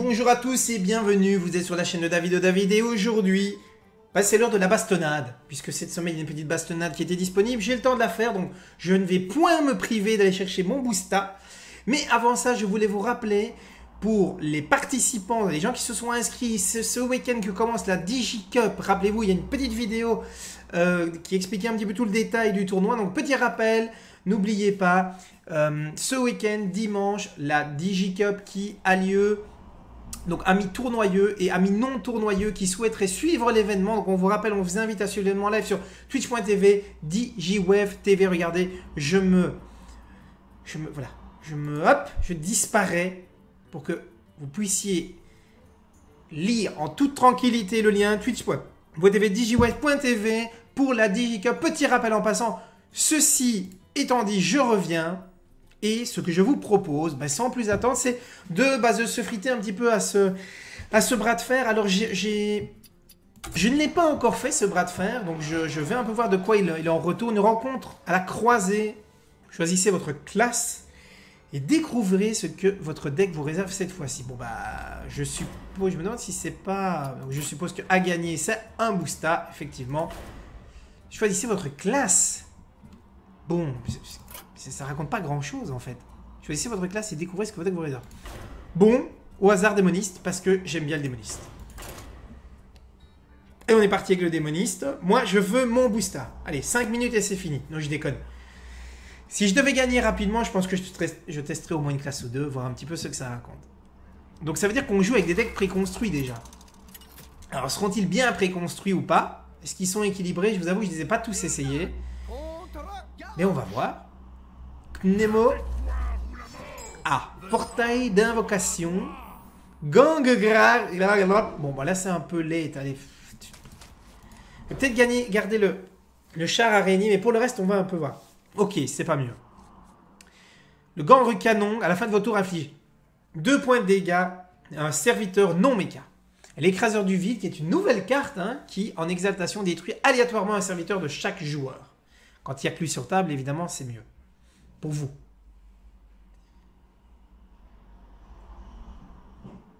bonjour à tous et bienvenue, vous êtes sur la chaîne de David et aujourd'hui, c'est l'heure de la bastonnade. Puisque cette semaine il y a une petite bastonnade qui était disponible, j'ai le temps de la faire, donc je ne vais point me priver d'aller chercher mon Boosta. Mais avant ça, je voulais vous rappeler, pour les participants, les gens qui se sont inscrits ce week-end que commence la DigiCup, rappelez-vous, il y a une petite vidéo qui expliquait un petit peu tout le détail du tournoi, donc petit rappel, n'oubliez pas, ce week-end, dimanche, la DigiCup qui a lieu, donc amis tournoyeux et amis non tournoyeux qui souhaiteraient suivre l'événement. Donc on vous rappelle, on vous invite à suivre l'événement live sur twitch.tv, DigiWave TV. Regardez, je disparais pour que vous puissiez lire en toute tranquillité le lien twitch.tv, DigiWave.tv pour la DigiCup. Petit rappel en passant, ceci étant dit, je reviens. Et ce que je vous propose, sans plus attendre, c'est de se friter un petit peu à ce bras de fer. Alors, je ne l'ai pas encore fait, ce bras de fer. Donc, je vais un peu voir de quoi il est en retour. Une rencontre à la croisée. Choisissez votre classe et découvrez ce que votre deck vous réserve cette fois-ci. Bon, je me demande si c'est pas... Je suppose que à gagner, c'est un Boosta, effectivement. Choisissez votre classe. Bon... Ça raconte pas grand chose en fait. Choisissez votre classe et découvrez ce que votre deck vous réserve. Bon, au hasard démoniste, parce que j'aime bien le démoniste. Et on est parti avec le démoniste. Moi, je veux mon Boosta. Allez, 5 minutes et c'est fini. Non, je déconne. Si je devais gagner rapidement, je pense que je testerai au moins une classe ou deux, voir un petit peu ce que ça raconte. Donc ça veut dire qu'on joue avec des decks préconstruits déjà. Alors, seront-ils bien préconstruits ou pas? Est-ce qu'ils sont équilibrés? Je vous avoue, je ne les ai pas tous essayés. Mais on va voir. Nemo. Ah, portail d'invocation. Gang grave. Bon, là c'est un peu late. Allez. Peut-être garder le char araignée, mais pour le reste, on va un peu voir. Ok, c'est pas mieux. Le gang canon, à la fin de votre tour, inflige 2 points de dégâts à un serviteur non méca. L'écraseur du vide, qui est une nouvelle carte, qui, en exaltation, détruit aléatoirement un serviteur de chaque joueur. Quand il n'y a que lui sur table, évidemment, c'est mieux. Pour vous.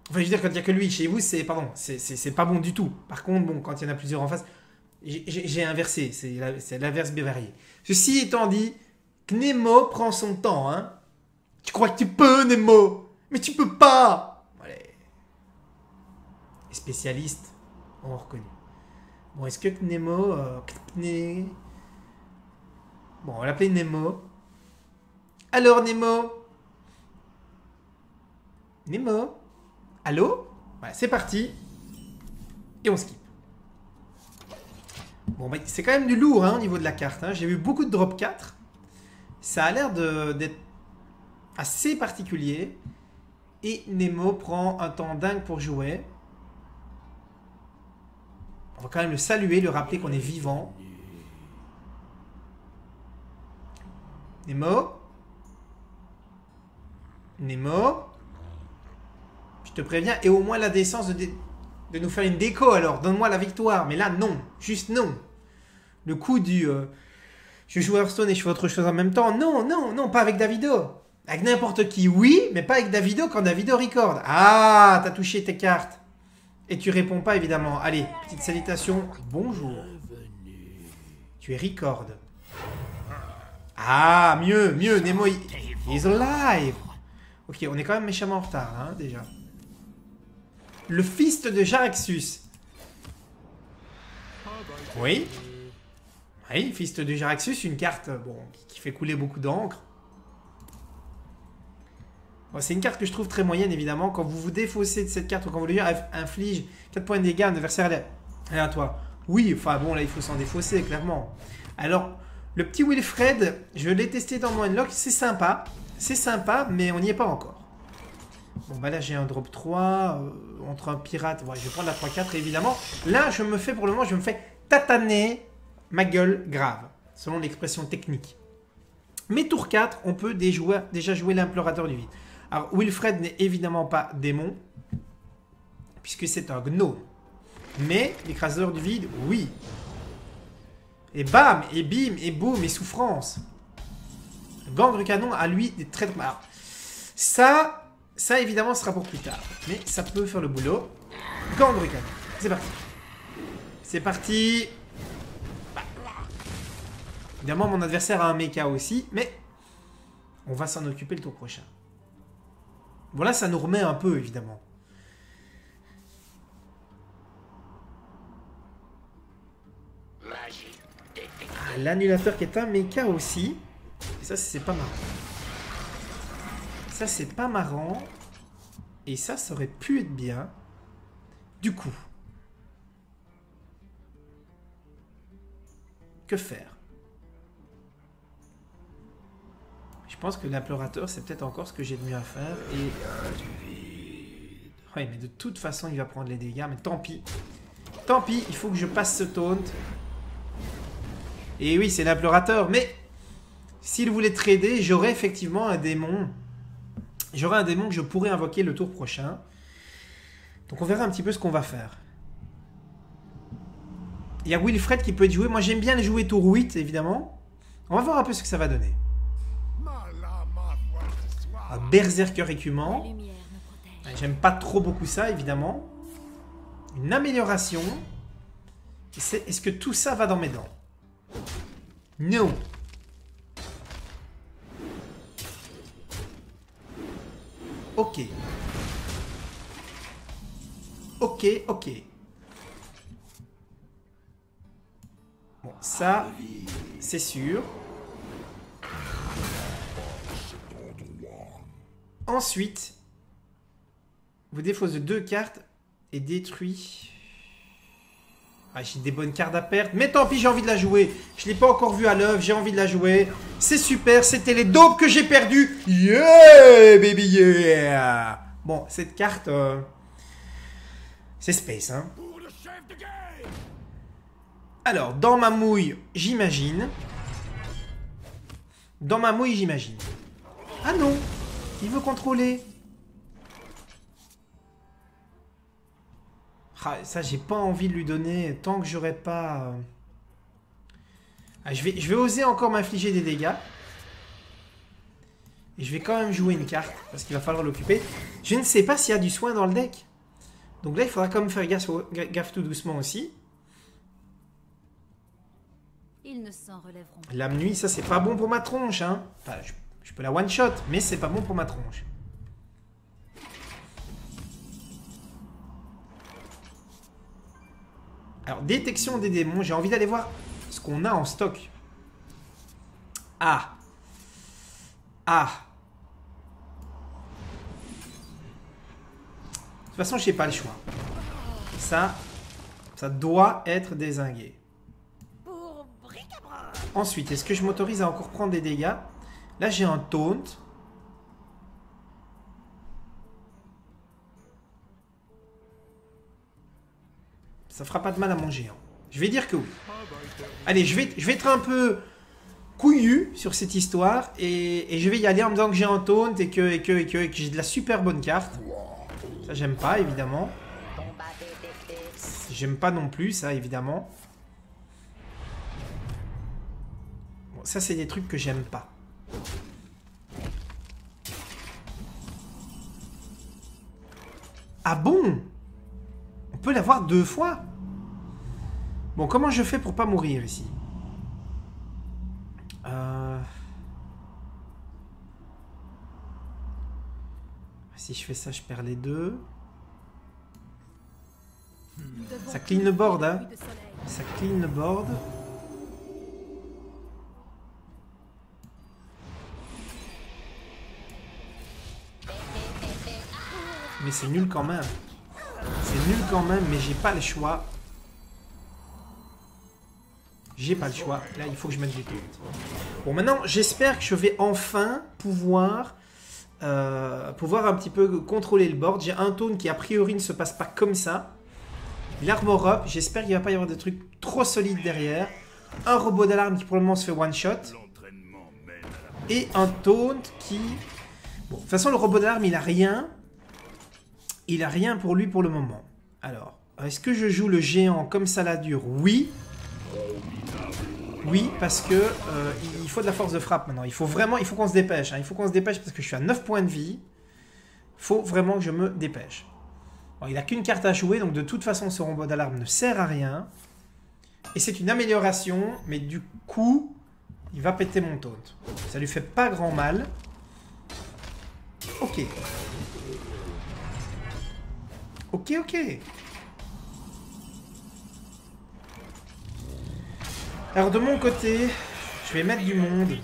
Enfin, je veux dire, quand il n'y a que lui chez vous, c'est pas bon du tout. Par contre, bon, quand il y en a plusieurs en face, j'ai inversé. C'est l'inverse bévarié. Ceci étant dit, Nemo prend son temps. Tu crois que tu peux, Nemo? Mais tu peux pas. Allez. Les spécialistes ont reconnu. Bon, est-ce que Nemo... Bon, on va l'appeler Nemo. Alors, Nemo? Nemo? Allô? Voilà, c'est parti. Et on skip. Bon, c'est quand même du lourd au niveau de la carte. J'ai vu beaucoup de drop 4. Ça a l'air d'être assez particulier. Et Nemo prend un temps dingue pour jouer. On va quand même le saluer, le rappeler qu'on est vivant. Nemo? Nemo, je te préviens, et au moins la décence de nous faire une déco alors, donne-moi la victoire, mais là non, juste non. Le coup du je joue Hearthstone et je fais autre chose en même temps, non, pas avec Davido. Avec n'importe qui, oui, mais pas avec Davido quand Davido record. Ah, t'as touché tes cartes. Et tu réponds pas évidemment. Allez, petite salutation, bonjour. Tu es record. Ah, mieux, Nemo, he's alive. Ok, on est quand même méchamment en retard, déjà. Le fist de Jaraxxus. Oui. Oui, fist de Jaraxxus, une carte qui fait couler beaucoup d'encre. Bon, c'est une carte que je trouve très moyenne, évidemment. Quand vous vous défaussez de cette carte, ou quand vous lui inflige 4 points de dégâts à un adversaire aléatoire. Oui, enfin bon, là, il faut s'en défausser, clairement. Alors, le petit Wilfred, je l'ai testé dans mon unlock, c'est sympa. C'est sympa, mais on n'y est pas encore. Bon, là, j'ai un drop 3 entre un pirate. Ouais, je vais prendre la 3-4, évidemment. Là, je me fais tataner ma gueule grave, selon l'expression technique. Mais tour 4, on peut déjà jouer l'implorateur du vide. Alors, Wilfred n'est évidemment pas démon, puisque c'est un gnome. Mais l'écraseur du vide, oui. Et bam, et bim, et boum, et souffrance. Le Gangre Canon a lui des très... Alors, ça, Ça, évidemment, sera pour plus tard. Mais ça peut faire le boulot. Gandrukan. C'est parti. C'est parti. Évidemment, mon adversaire a un mecha aussi, mais on va s'en occuper le tour prochain. Voilà, ça nous remet un peu, évidemment. Ah, l'annulateur qui est un mecha aussi. Et ça, c'est pas marrant. Ça, c'est pas marrant. Et ça aurait pu être bien. Du coup. Que faire? Je pense que l'implorateur, c'est peut-être encore ce que j'ai de mieux à faire. Et... ouais, mais de toute façon, il va prendre les dégâts. Mais tant pis. Tant pis, il faut que je passe ce taunt. Et oui, c'est l'implorateur. Mais s'il voulait trader, j'aurais effectivement un démon. J'aurais un démon que je pourrais invoquer le tour prochain. Donc on verra un petit peu ce qu'on va faire. Il y a Wilfred qui peut être joué. Moi, j'aime bien le jouer tour 8, évidemment. On va voir un peu ce que ça va donner. Un berserker écumant. J'aime pas trop beaucoup ça, évidemment. Une amélioration. Est-ce que tout ça va dans mes dents? Non. Ok. Ok, ok. Bon, ça, c'est sûr. Ensuite, vous défaussez 2 cartes et détruit. Ah, j'ai des bonnes cartes à perdre. Mais tant pis, j'ai envie de la jouer. Je ne l'ai pas encore vue à l'œuvre, j'ai envie de la jouer. C'est super, c'était les dopes que j'ai perdues. Yeah, baby, yeah. Bon, cette carte, c'est space, hein. Alors, dans ma mouille, j'imagine. Dans ma mouille, j'imagine. Ah non, il veut contrôler. Ah, ça, j'ai pas envie de lui donner tant que j'aurais pas... Ah, je vais oser encore m'infliger des dégâts. Et je vais quand même jouer une carte, parce qu'il va falloir l'occuper. Je ne sais pas s'il y a du soin dans le deck. Donc là, il faudra quand même faire gaffe tout doucement aussi. Ils ne s'en relèveront pas. Lame nuit, ça, c'est pas bon pour ma tronche, hein. Enfin, je peux la one-shot, mais c'est pas bon pour ma tronche. Alors, détection des démons. J'ai envie d'aller voir ce qu'on a en stock. Ah. Ah. De toute façon, je n'ai pas le choix. Ça doit être dézingué. Ensuite, est-ce que je m'autorise à encore prendre des dégâts? Là, j'ai un taunt. Ça fera pas de mal à mon géant. Je vais dire que oui. Allez, je vais être un peu couillu sur cette histoire. Et je vais y aller en me disant que j'ai un taunt et que j'ai de la super bonne carte. Ça, j'aime pas, évidemment. J'aime pas non plus, ça, évidemment. Bon, ça, c'est des trucs que j'aime pas. Ah bon? On peut l'avoir 2 fois. Bon, comment je fais pour pas mourir ici? Si je fais ça, je perds les 2. Ça clean le board, hein? Ça clean le board. Mais c'est nul quand même. C'est nul quand même, mais j'ai pas le choix. J'ai pas le choix. Là, il faut que je mette des taunt. Bon, maintenant, j'espère que je vais enfin pouvoir un petit peu contrôler le board. J'ai un taunt qui, a priori, ne se passe pas comme ça. L'armor up. J'espère qu'il va pas y avoir des trucs trop solides derrière. Un robot d'alarme qui, pour le moment, se fait one-shot. Et un taunt qui... Bon, de toute façon, le robot d'alarme, il a rien. Il a rien pour lui pour le moment. Alors, est-ce que je joue le géant comme ça la dure? Oui. Oui, parce que il faut de la force de frappe maintenant. Il faut qu'on se dépêche. Hein. Il faut qu'on se dépêche parce que je suis à 9 points de vie. Faut vraiment que je me dépêche. Bon, il n'a qu'une carte à jouer, donc de toute façon, ce robot d'alarme ne sert à rien. Et c'est une amélioration, mais du coup, il va péter mon taunt. Ça lui fait pas grand mal. Ok. Ok, ok. Alors de mon côté, je vais mettre du monde.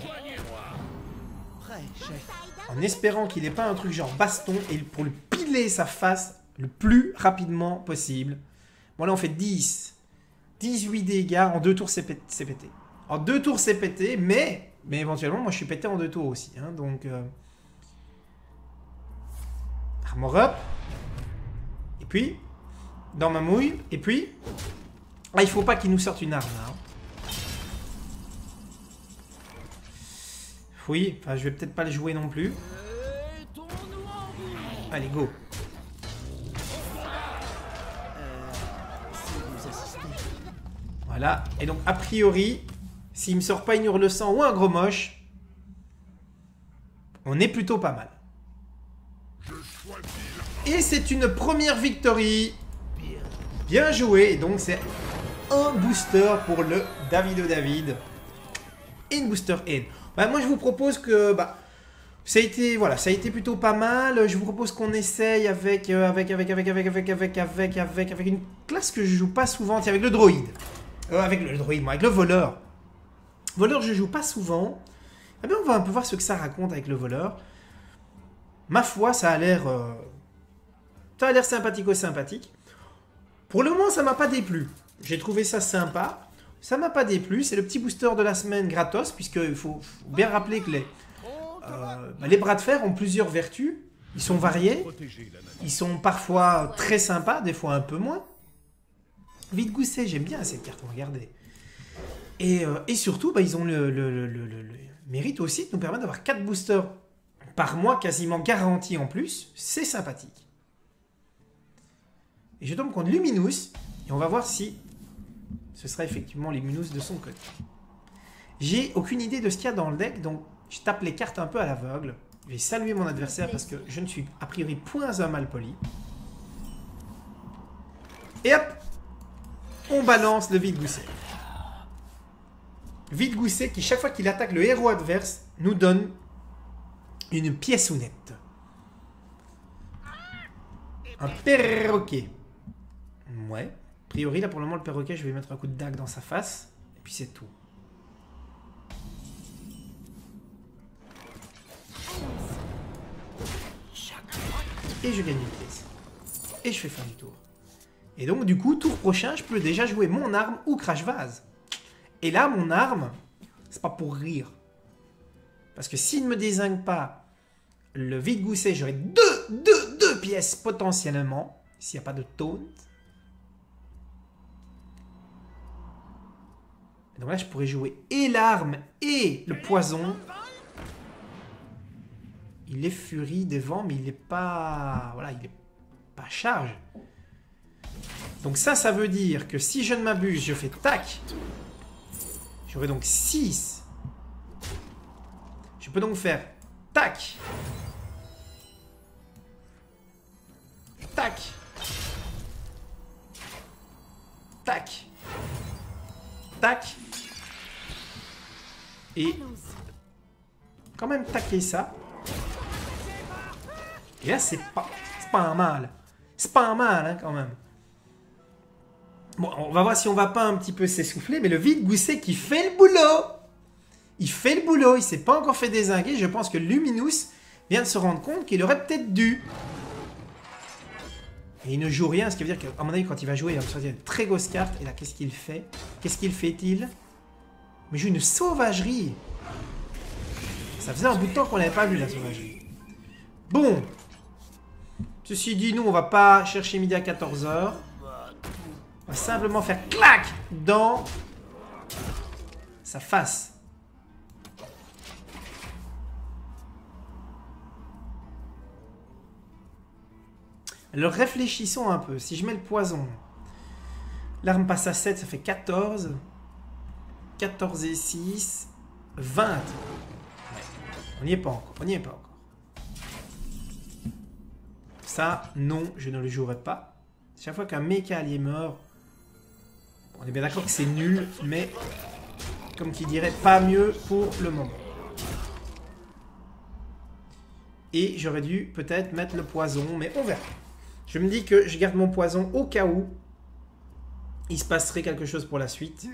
En espérant qu'il n'ait pas un truc genre baston et pour lui piler sa face le plus rapidement possible. Bon là on fait 10. 18 dégâts. En 2 tours c'est pété. En 2 tours c'est pété, mais éventuellement moi je suis pété en 2 tours aussi. Hein, donc... Armor up. Et puis... Dans ma mouille. Et puis... Ah, il faut pas qu'il nous sorte une arme là. Hein. Oui, enfin je vais peut-être pas le jouer non plus. Allez, go. Voilà. Et donc, a priori, s'il me sort pas une hurle-sang ou un gros moche, on est plutôt pas mal. Et c'est une première victory. Bien joué. Et donc, c'est un booster pour le Davido David. Et une booster in. Bah, moi, je vous propose que... Bah, ça a été plutôt pas mal. Je vous propose qu'on essaye avec une classe que je joue pas souvent. Tiens, avec le droïde. Avec le voleur. Voleur, je joue pas souvent. Eh bien, on va un peu voir ce que ça raconte avec le voleur. Ma foi, ça a l'air sympathique. Pour le moment, ça m'a pas déplu. J'ai trouvé ça sympa. Ça m'a pas déplu. C'est le petit booster de la semaine gratos, puisqu'il faut bien rappeler que les bras de fer ont plusieurs vertus. Ils sont variés. Ils sont parfois très sympas, des fois un peu moins. Vite Gousset, j'aime bien cette carte, regardez. Et surtout, bah, ils ont le mérite aussi de nous permettre d'avoir 4 boosters par mois, quasiment garantis en plus. C'est sympathique. Et je tombe contre Luminous, et on va voir si ce sera effectivement Luminous de son côté. J'ai aucune idée de ce qu'il y a dans le deck, donc je tape les cartes un peu à l'aveugle. Je vais saluer mon adversaire parce que je ne suis a priori point un mal poli. Et hop, on balance le Vite Gousset. Vite Gousset qui, chaque fois qu'il attaque le héros adverse, nous donne une pièce honnête. Un perroquet. Ouais. A priori, là, pour le moment, le perroquet, je vais mettre un coup de dague dans sa face. Et puis, c'est tout. Et je gagne une pièce. Et je fais fin du tour. Et donc, du coup, tour prochain, je peux déjà jouer mon arme ou Crash Vase. Et là, mon arme, c'est pas pour rire. Parce que s'il ne me dézingue pas le Vite Gousset, j'aurai deux pièces potentiellement. S'il n'y a pas de taunt. Donc là, je pourrais jouer et l'arme et le poison. Il est furie des vents, mais il n'est pas... Voilà, il n'est pas charge. Donc ça veut dire que si je ne m'abuse, je fais tac. J'aurai donc 6. Je peux donc faire tac. Tac. Tac. Tac. Et quand même taquer ça. Et là, c'est pas mal. C'est pas mal, hein, quand même. Bon, on va voir si on va pas un petit peu s'essouffler. Mais le Vite Gousset qui fait le boulot. Il fait le boulot. Il s'est pas encore fait dézinguer. Je pense que Luminous vient de se rendre compte qu'il aurait peut-être dû. Et il ne joue rien. Ce qui veut dire qu'à mon avis, quand il va jouer, il va me choisir une très grosse carte. Et là, qu'est-ce qu'il fait? Qu'est-ce qu'il fait-il? Mais joue une sauvagerie. Ça faisait un bout de temps qu'on n'avait pas vu la sauvagerie. Bon. Ceci dit, nous, on va pas chercher midi à 14h. On va simplement faire clac dans sa face. Alors réfléchissons un peu. Si je mets le poison, l'arme passe à 7, ça fait 14. 14 et 6, 20. Ouais. On n'y est pas encore. On n'y est pas encore. Ça, non, je ne le jouerai pas. Chaque fois qu'un méca allié meurt, on est bien d'accord que c'est nul, mais comme qui dirait, pas mieux pour le moment. Et j'aurais dû peut-être mettre le poison, mais on verra. Je me dis que je garde mon poison au cas où il se passerait quelque chose pour la suite.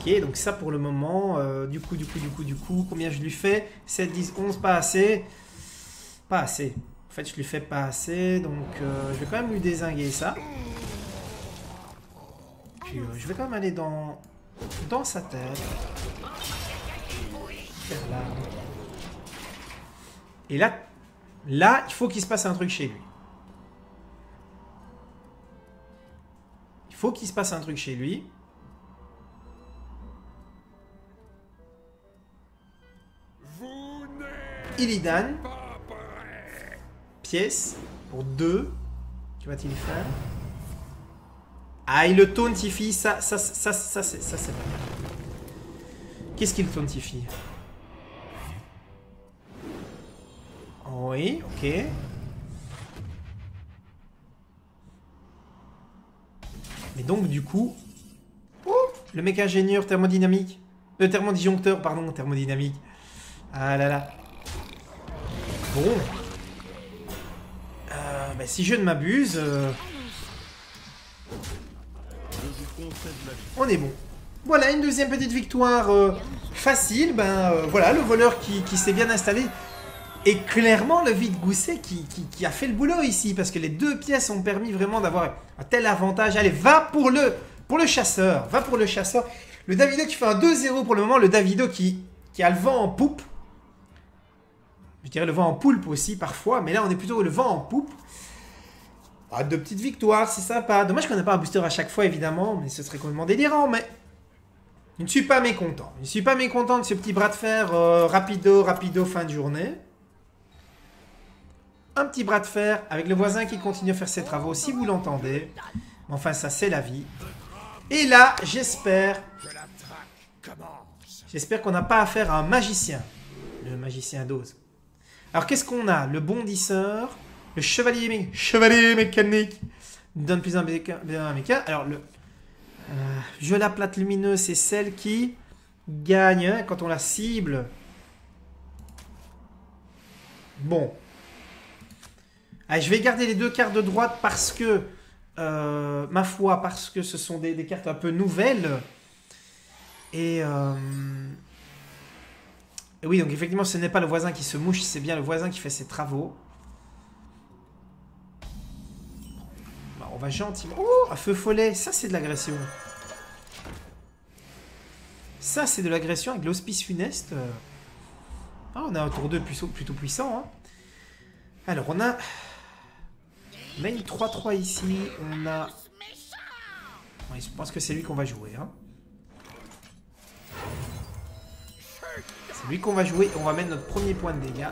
Ok, donc ça pour le moment. Du coup, combien je lui fais? 7, 10, 11, pas assez. Pas assez. En fait, je lui fais pas assez, donc je vais quand même lui dézinguer ça. Puis je vais quand même aller dans sa tête. Faire là. Et là, il faut qu'il se passe un truc chez lui. Il faut qu'il se passe un truc chez lui. Illidan. Pièce. Pour 2. Que va-t-il faire? Ah, il le tauntifie. Ça c'est pas bien. Qu'est-ce qu'il tauntifie? Oui, ok. Mais donc, du coup... Oh, le mec ingénieur thermodynamique. Thermodisjoncteur, pardon, thermodynamique. Ah là là. Bon. Bah, si je ne m'abuse... on est bon. Voilà, une deuxième petite victoire facile. Voilà, le voleur qui s'est bien installé. Et clairement, le vide-gousset qui a fait le boulot ici. Parce que les deux pièces ont permis vraiment d'avoir un tel avantage. Allez, va pour le chasseur. Va pour le chasseur. Le Davido qui fait un 2-0 pour le moment. Le Davido qui a le vent en poupe. Je dirais le vent en poulpe aussi parfois. Mais là, on est plutôt le vent en poupe. Ah, deux petites victoires, c'est sympa. Dommage qu'on n'ait pas un booster à chaque fois, évidemment. Mais ce serait complètement délirant. Mais je ne suis pas mécontent. Je ne suis pas mécontent de ce petit bras de fer rapido, fin de journée. Un petit bras de fer avec le voisin qui continue à faire ses travaux, si vous l'entendez. Enfin, ça, c'est la vie. Et là, j'espère qu'on n'a pas affaire à un magicien. Le magicien d'Oz. Alors, qu'est-ce qu'on a? Le bondisseur, le chevalier mécanique. Donne plus un méca. Alors, le jeu la plate lumineuse, c'est celle qui gagne quand on la cible. Bon. Allez, je vais garder les deux cartes de droite parce que, ma foi, parce que ce sont des cartes un peu nouvelles. Et oui, donc effectivement, ce n'est pas le voisin qui se mouche, c'est bien le voisin qui fait ses travaux. Bah, on va gentiment... Oh, un feu follet, ça c'est de l'agression. Ça c'est de l'agression avec l'hospice funeste. Ah, on a un tour 2 plutôt puissant. Hein. Alors, on a une 3-3 ici. On a... Ouais, je pense que c'est lui qu'on va jouer. Hein. C'est lui qu'on va jouer. On va mettre notre premier point de dégâts.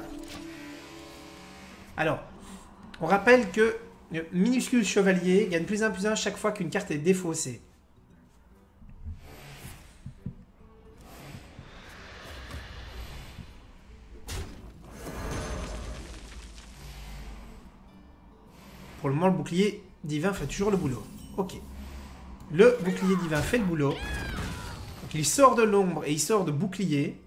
Alors, on rappelle que le minuscule chevalier gagne +1/+1 chaque fois qu'une carte est défaussée. Pour le moment, le bouclier divin fait toujours le boulot. Ok. Le bouclier divin fait le boulot. Donc, il sort de l'ombre et il sort de bouclier.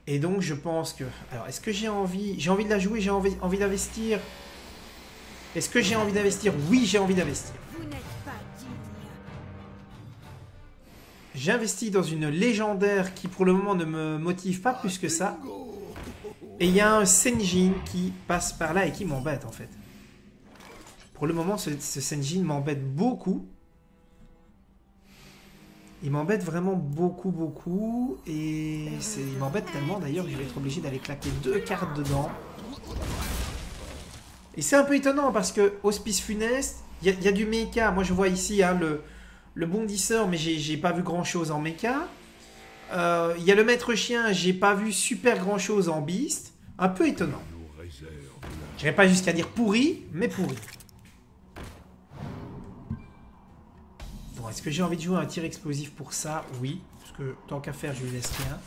Et donc, je pense que... Alors, est-ce que j'ai envie... J'ai envie de la jouer, j'ai envie d'investir. Est-ce que j'ai envie d'investir? Oui, j'ai envie d'investir. J'investis dans une légendaire qui, pour le moment, ne me motive pas plus que ça. Et il y a un Senjin qui passe par là et qui m'embête, en fait. Pour le moment, ce Senjin m'embête beaucoup. Il m'embête vraiment beaucoup. Et il m'embête tellement d'ailleurs que je vais être obligé d'aller claquer 2 cartes dedans. Et c'est un peu étonnant parce que Hospice Funeste, il y a du mecha. Moi je vois ici hein, le bondisseur, mais j'ai pas vu grand chose en mecha. Il y a le maître chien, j'ai pas vu super grand chose en beast. Un peu étonnant. Je n'irai pas jusqu'à dire pourri, mais pourri. Bon, est-ce que j'ai envie de jouer un tir explosif pour ça? Oui, parce que tant qu'à faire, je lui laisse rien.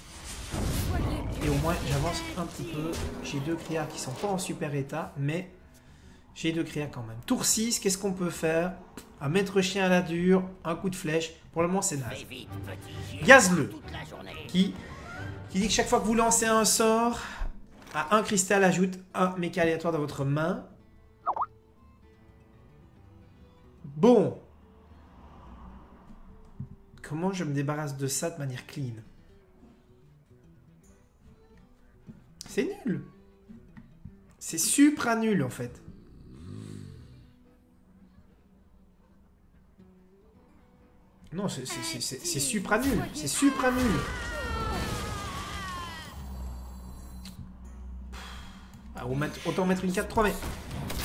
Et au moins, j'avance un petit peu. J'ai 2 créas qui sont pas en super état, mais j'ai 2 créas quand même. Tour 6, qu'est-ce qu'on peut faire? Un maître chien à la dure, un coup de flèche. Pour le moment, c'est naze. Gazleux, qui dit que chaque fois que vous lancez un sort, à un cristal, ajoute un méca aléatoire dans votre main. Bon. Comment je me débarrasse de ça de manière clean? C'est nul. C'est supra nul en fait. Non, c'est supra nul. C'est supra nul. Ah, autant mettre une 4-3, mais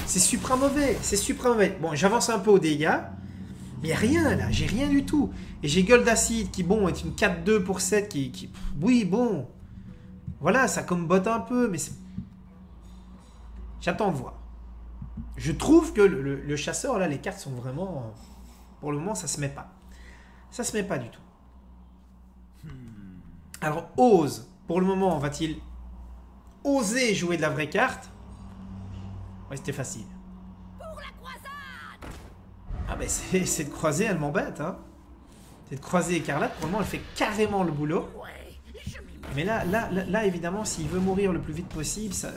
c'est supra mauvais. C'est supra mauvais. Bon, j'avance un peu aux dégâts. Mais il n'y a rien là. J'ai rien du tout. Et j'ai Gueule d'Acide qui, bon, est une 4-2 pour 7 qui... Oui, bon. Voilà, ça combotte un peu, mais c'est... J'attends de voir. Je trouve que le chasseur, là, les cartes sont vraiment... Pour le moment, ça se met pas. Ça se met pas du tout. Alors, Ose, pour le moment, va-t-il oser jouer de la vraie carte? Ouais, c'était facile. Pour la croisade. Ah, ben, cette croisée, elle m'embête, hein. Cette croisée écarlate, pour le moment, elle fait carrément le boulot. Mais là, évidemment, s'il veut mourir le plus vite possible, ça,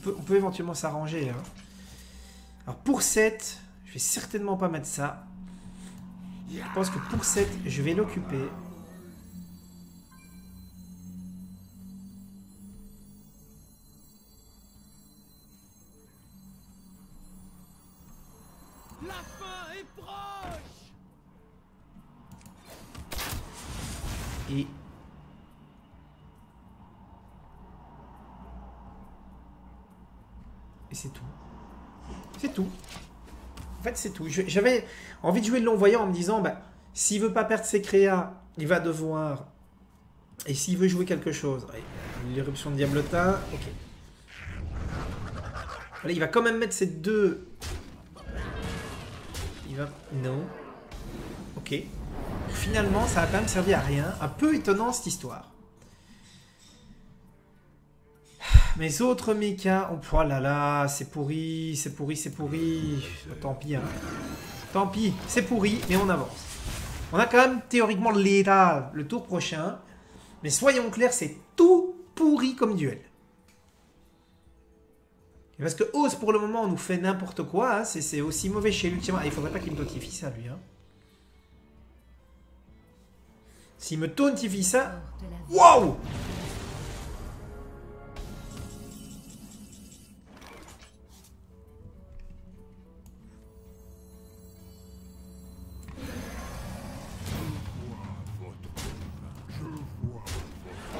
on peut éventuellement s'arranger. Hein. Alors, pour 7, je vais certainement pas mettre ça. Je pense que pour 7, je vais l'occuper. La fin est proche. Et... c'est tout. C'est tout. En fait, c'est tout. J'avais envie de jouer le long-voyant en me disant, bah, s'il veut pas perdre ses créas, il va devoir... Et s'il veut jouer quelque chose... L'éruption de Diablotin, ok. Voilà, il va quand même mettre ces 2... Il va... Non. Ok. Finalement, ça a quand même servi à rien. Un peu étonnant, cette histoire. Mes autres mechas... Oh là là, c'est pourri, c'est pourri, c'est pourri. Oh, tant pis, hein. Tant pis, c'est pourri, mais on avance. On a quand même théoriquement l'état le tour prochain. Mais soyons clairs, c'est tout pourri comme duel. Et parce que Ose, pour le moment, on nous fait n'importe quoi. Hein. C'est aussi mauvais chez lui. Il faudrait pas qu'il me tauntifie ça, lui. Hein. S'il me tauntifie ça... Waouh!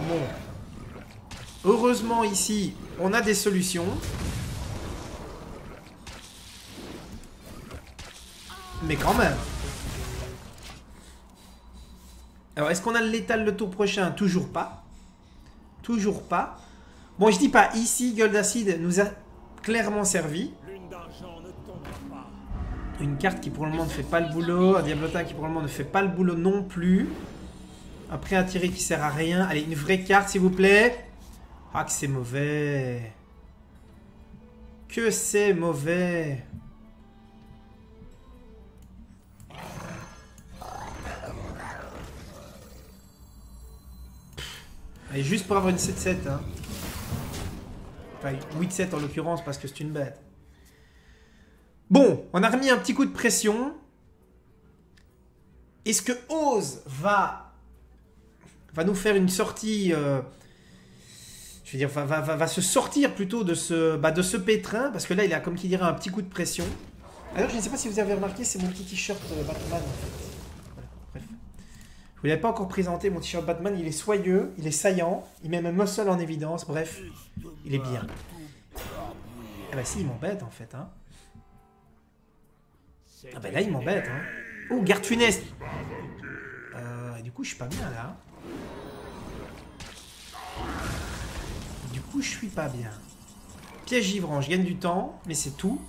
Bon. Heureusement, ici, on a des solutions. Mais quand même. Alors, est-ce qu'on a le létal le tour prochain? Toujours pas. Toujours pas. Bon, je dis pas, ici, Gueule d'Acide nous a clairement servi. Une carte qui pour le moment ne fait pas le boulot. Un Diablotin qui pour le moment ne fait pas le boulot non plus. Après un tiré qui sert à rien. Allez, une vraie carte, s'il vous plaît. Ah, que c'est mauvais. Que c'est mauvais. Allez, juste pour avoir une 7-7. Hein. Enfin, 8-7 en l'occurrence, parce que c'est une bête. Bon, on a remis un petit coup de pression. Est-ce que Ose va nous faire une sortie... je veux dire, va se sortir plutôt de ce pétrin, parce que là, il a, comme qui dirait, un petit coup de pression. Alors, je ne sais pas si vous avez remarqué, c'est mon petit t-shirt Batman, en fait. Voilà, bref. Je vous l'avais pas encore présenté, mon t-shirt Batman, il est soyeux, il est saillant, il met même Muscle en évidence, bref, il est bien. Ah bah si, il m'embête, en fait, hein. Ah bah là, il m'embête, hein. Oh, garde funeste. Du coup, je suis pas bien, là. Du coup, je suis pas bien. Piège givrant, je gagne du temps, mais c'est tout.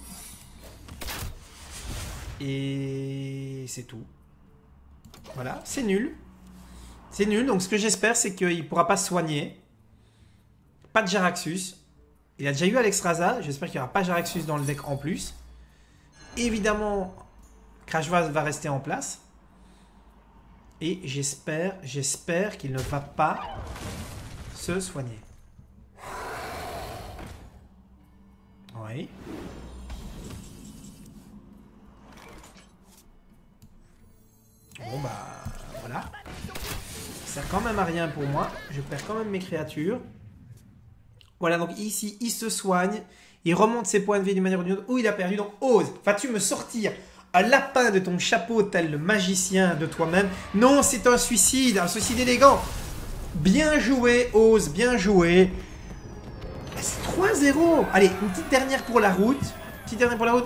Et c'est tout. Voilà, c'est nul. C'est nul, donc ce que j'espère, c'est qu'il ne pourra pas se soigner. Pas de Jaraxxus. Il a déjà eu Alexstrasza. J'espère qu'il n'y aura pas Jaraxxus dans le deck en plus. Évidemment, Crashvas va rester en place. Et j'espère qu'il ne va pas se soigner. Oui. Bon bah, voilà. Ça sert quand même à rien pour moi. Je perds quand même mes créatures. Voilà, donc ici, il se soigne. Il remonte ses points de vie d'une manière ou d'une autre. Ou il a perdu, donc ose. Vas-tu me sortir un lapin de ton chapeau tel le magicien de toi-même? Non, c'est un suicide élégant. Bien joué, ose, bien joué. C'est 3-0. Allez, une petite dernière pour la route.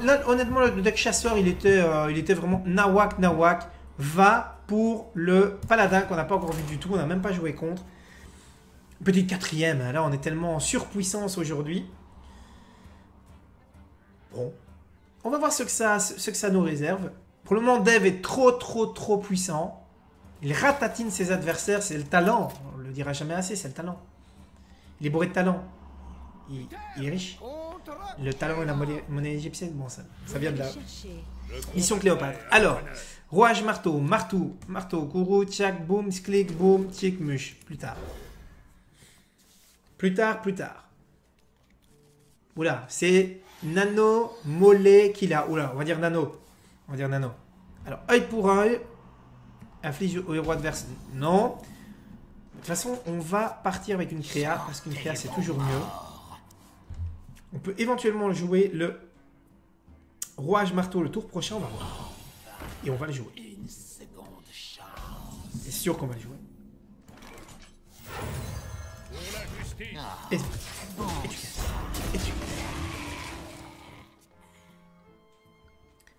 Là, honnêtement, le deck chasseur, il était vraiment nawak. Va pour le paladin qu'on n'a pas encore vu du tout. On n'a même pas joué contre. Petite quatrième. Là, on est tellement en surpuissance aujourd'hui. Bon. On va voir ce que ça nous réserve. Pour le moment, Dev est trop puissant. Il ratatine ses adversaires. C'est le talent. On le dira jamais assez, c'est le talent. Il est bourré de talent. Il est riche. Le talent et la monnaie égyptienne, bon, ça vient de là. Mission Cléopâtre. Alors, rouage, marteau, kourou, tchak, boum, sklik, boum, tchik, mush. Plus tard. Oula, c'est nano, mollet qu'il a. Oula, on va dire nano. Alors, œil pour œil. Afflige au héros adverse. Non. De toute façon, on va partir avec une créa, parce qu'une créa, c'est toujours mieux. On peut éventuellement jouer le rouage marteau le tour prochain, on va voir. Et on va le jouer. C'est sûr qu'on va le jouer.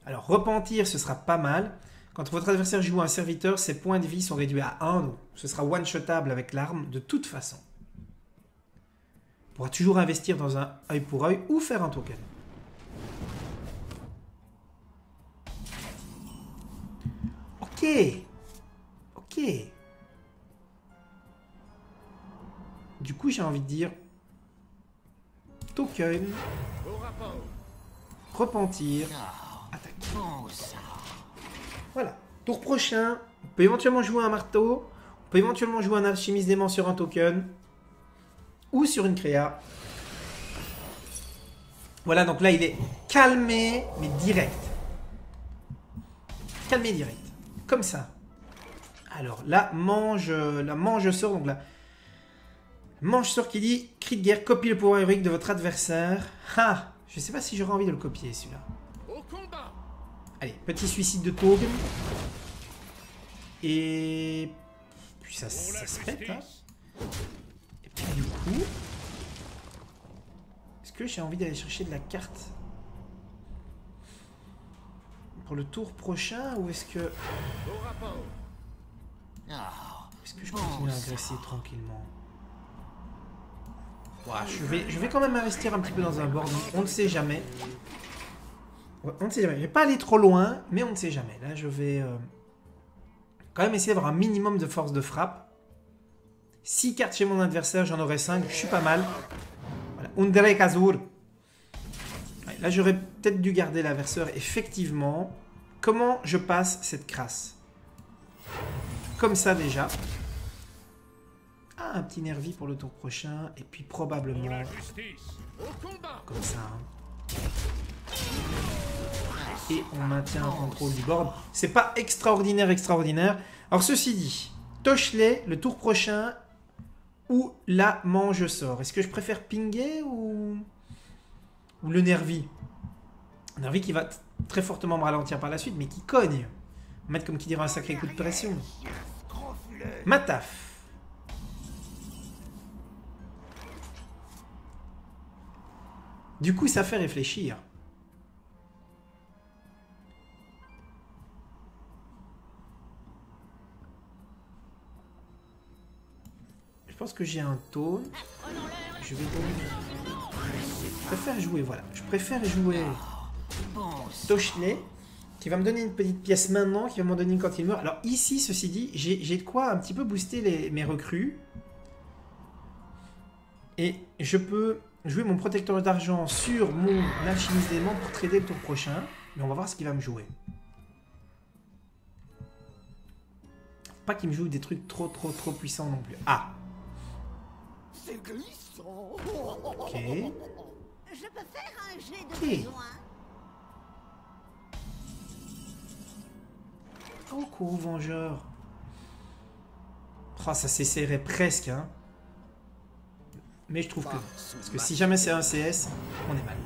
Alors, repentir, ce sera pas mal. Quand votre adversaire joue un serviteur, ses points de vie sont réduits à 1. Donc ce sera one-shotable avec l'arme de toute façon. On pourra toujours investir dans un œil pour œil ou faire un token. Ok. Du coup, j'ai envie de dire token, repentir, attaque. Voilà. Tour prochain, on peut éventuellement jouer un marteau, on peut éventuellement jouer un alchimiste dément sur un token ou sur une créa. Voilà, donc là, il est calmé, mais direct. Calmé direct. Comme ça. Alors, la mange sort. Donc là, mange sort qui dit cri de guerre, copie le pouvoir héroïque de votre adversaire. Ah, je sais pas si j'aurais envie de le copier, celui-là. Allez, petit suicide de Taugen. Et puis ça se pète, hein. Et puis du coup, est-ce que j'ai envie d'aller chercher de la carte pour le tour prochain, ou est-ce que je continue à agresser tranquillement? Ouais, je vais quand même investir un petit peu dans un board. On ne sait jamais. Ouais, on ne sait jamais. Je vais pas aller trop loin, mais on ne sait jamais. Là, je vais quand même essayer d'avoir un minimum de force de frappe. 6 cartes chez mon adversaire, j'en aurai 5. Je suis pas mal. Voilà. Undrek Azur. Ouais, là, j'aurais peut-être dû garder la verseur, effectivement. Comment je passe cette crasse? Comme ça, déjà. Ah, un petit nervi pour le tour prochain. Et puis, probablement... comme ça. Et on maintient un contrôle du board. C'est pas extraordinaire. Alors, ceci dit, Tochelet, le tour prochain, ou la mange sort. Est-ce que je préfère pinguer ou le nervi? Nervi qui va très fortement me ralentir par la suite, mais qui cogne. Mettre comme qui dirait un sacré coup de pression. Mataf. Du coup, ça fait réfléchir. Je pense que j'ai un taunt. Je vais donc... Je préfère jouer, voilà. Je préfère jouer Tochelet qui va me donner une petite pièce maintenant, qui va m'en donner une quand il meurt. Alors ici, ceci dit, j'ai de quoi un petit peu booster mes recrues. Et je peux jouer mon protecteur d'argent sur mon alchimiste d'aimant pour trader le tour prochain. Mais on va voir ce qu'il va me jouer. Pas qu'il me joue des trucs trop puissants non plus. Ah! C'est glissant. Ok. Je peux faire un jet de besoin. Oh, courroux vengeur. Oh, ça s'essaierait presque, hein. Mais je trouve que non. Parce que si jamais c'est un CS, on est mal.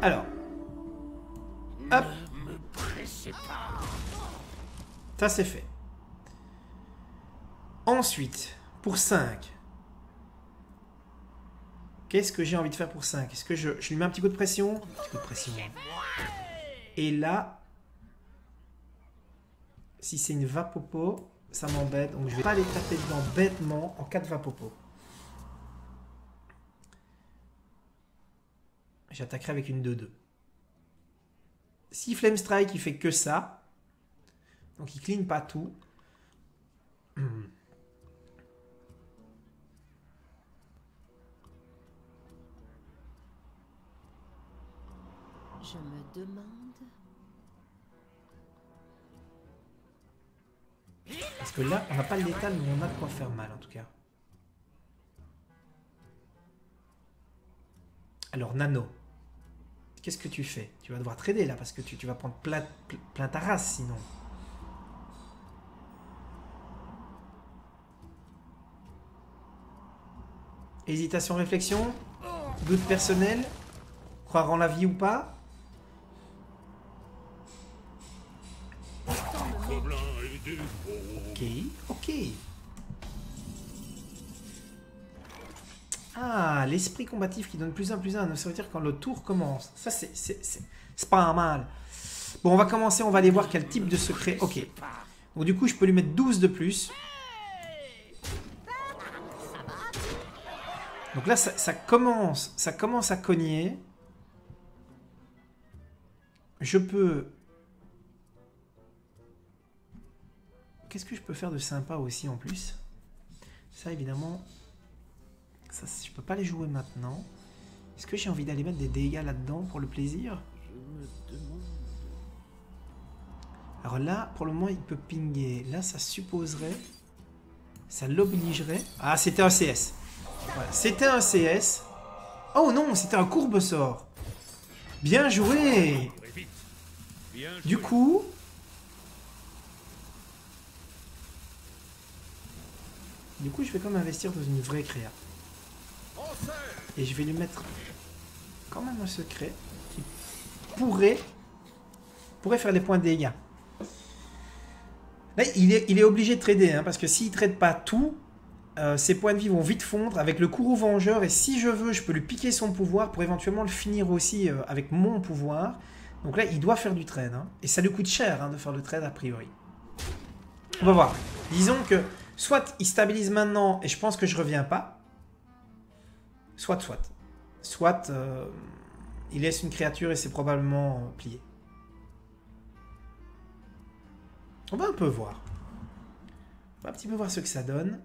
Alors. Hop. Ça c'est fait. Ensuite, pour 5. Qu'est-ce que j'ai envie de faire pour 5? Est-ce que je lui mets un petit coup de pression? Un petit coup de pression. Et là, si c'est une Vapopo, ça m'embête. Donc je vais pas aller taper dedans bêtement en cas de Vapopo. J'attaquerai avec une 2-2. Si Flame Strike, il fait que ça. Donc il clean pas tout. Je me demande... Parce que là, on n'a pas le létal, mais on a de quoi faire mal en tout cas. Alors Nano. Qu'est-ce que tu fais? Tu vas devoir trader là parce que tu vas prendre plein ta race sinon. Hésitation, réflexion? Doute personnel? Croire en la vie ou pas? Ok, ok. Ah, l'esprit combatif qui donne plus 1+1. Ça veut dire quand le tour commence. Ça, c'est pas mal. Bon, on va commencer. On va aller voir quel type de secret. Ok. Donc, du coup, je peux lui mettre 12 de plus. Donc là, ça commence à cogner. Je peux... Qu'est-ce que je peux faire de sympa aussi en plus? Ça, évidemment... Ça, je peux pas les jouer maintenant. Est-ce que j'ai envie d'aller mettre des dégâts là-dedans pour le plaisir? Alors là, pour le moment, il peut pinguer. Là, ça supposerait... Ça l'obligerait... Ah, c'était un CS. Voilà, c'était un CS. Oh non, c'était un courbe sort. Bien joué. Du coup... je vais quand même investir dans une vraie créa. Et je vais lui mettre quand même un secret qui pourrait faire des points de dégâts. Là, il est obligé de trader, hein, parce que s'il ne trade pas tout, ses points de vie vont vite fondre avec le courroux vengeur. Et si je veux, je peux lui piquer son pouvoir pour éventuellement le finir aussi avec mon pouvoir. Donc là, il doit faire du trade. Hein, et ça lui coûte cher hein, de faire le trade a priori. On va voir. Disons que soit il stabilise maintenant et je pense que je reviens pas. Soit, il laisse une créature et c'est probablement plié. On va un peu voir. On va un petit peu voir ce que ça donne.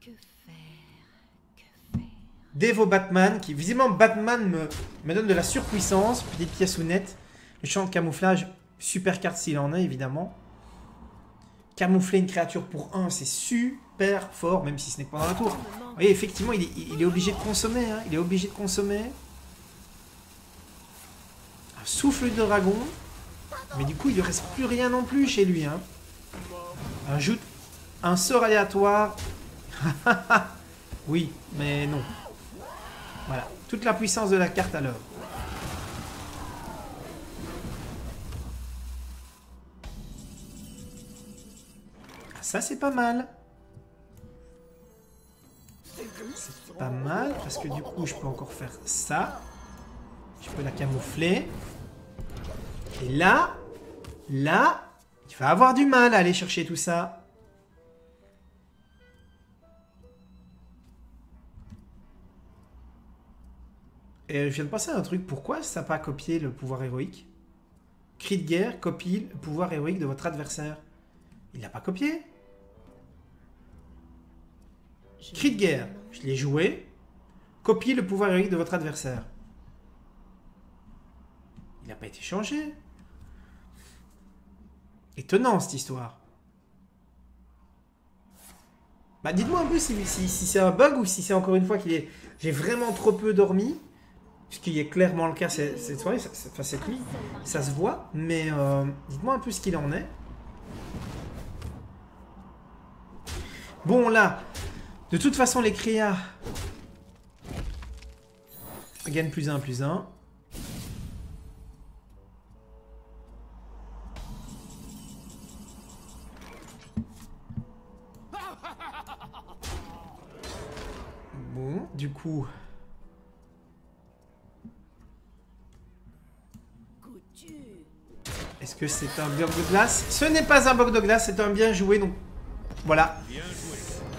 Que faire? Devo Batman, qui visiblement Batman me donne de la surpuissance. Petite pièce ou nette. Le champ de camouflage, super carte s'il en a évidemment. Camoufler une créature pour 1, c'est super fort, même si ce n'est que pendant la tour. Vous voyez, effectivement, il est obligé de consommer. Hein, il est obligé de consommer. Un souffle de dragon. Mais du coup, il ne reste plus rien non plus chez lui. Hein. Ajoute un sort aléatoire. Oui, mais non. Voilà, toute la puissance de la carte à l'œuvre. Ça, c'est pas mal. C'est pas mal, parce que du coup, je peux encore faire ça. Je peux la camoufler. Et là, il va avoir du mal à aller chercher tout ça. Et je viens de penser à un truc. Pourquoi ça n'a pas copié le pouvoir héroïque? Cri de guerre copie le pouvoir héroïque de votre adversaire. Il l'a pas copié. Cri de guerre. Je l'ai joué. Copie le pouvoir héroïque de votre adversaire. Il n'a pas été changé. Étonnant cette histoire. Bah dites-moi un peu si c'est un bug ou si c'est encore une fois qu'il est... J'ai vraiment trop peu dormi. Ce qui est clairement le cas cette soirée, enfin cette nuit. Ça se voit. Mais dites-moi un peu ce qu'il en est. Bon là, de toute façon les créas gagnent +1, +1. Bon, du coup... Est-ce que c'est un bloc de glace? Ce n'est pas un bloc de glace, c'est un bien joué, donc voilà.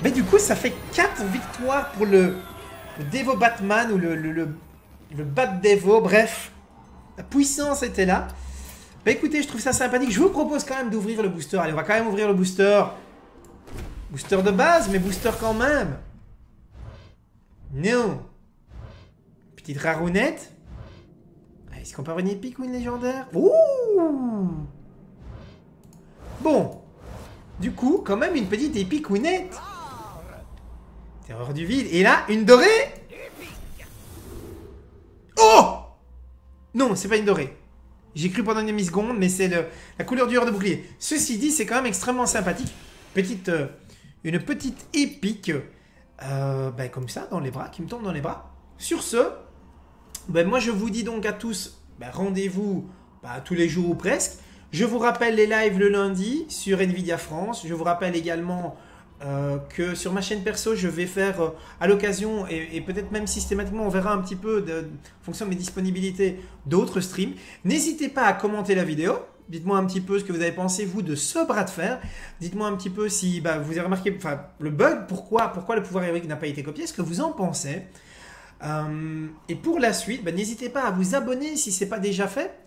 Mais du coup, ça fait 4 victoires pour le Devo Batman ou le Bat Devo, bref. La puissance était là. Bah écoutez, je trouve ça sympathique. Je vous propose quand même d'ouvrir le booster. Allez, on va quand même ouvrir le booster. Booster de base, mais booster quand même. Non. Petite rarounette. Est-ce qu'on peut avoir une épique ou une légendaire? Ouh. Bon. Du coup, quand même une petite épique ou nette. Terreur du vide. Et là, une dorée. Oh! Non, c'est pas une dorée. J'ai cru pendant une demi-seconde, mais c'est la couleur du hors de bouclier. Ceci dit, c'est quand même extrêmement sympathique. Une petite épique. Comme ça, dans les bras, qui me tombe dans les bras. Sur ce, moi je vous dis donc à tous, rendez-vous tous les jours ou presque. Je vous rappelle les lives le lundi sur Nvidia France. Je vous rappelle également que sur ma chaîne perso, je vais faire à l'occasion et peut-être même systématiquement, on verra un petit peu en fonction de mes disponibilités d'autres streams. N'hésitez pas à commenter la vidéo. Dites-moi un petit peu ce que vous avez pensé, vous, de ce bras de fer. Dites-moi un petit peu si vous avez remarqué le bug, pourquoi le pouvoir héroïque n'a pas été copié, ce que vous en pensez. Et pour la suite, n'hésitez pas à vous abonner si ce n'est pas déjà fait.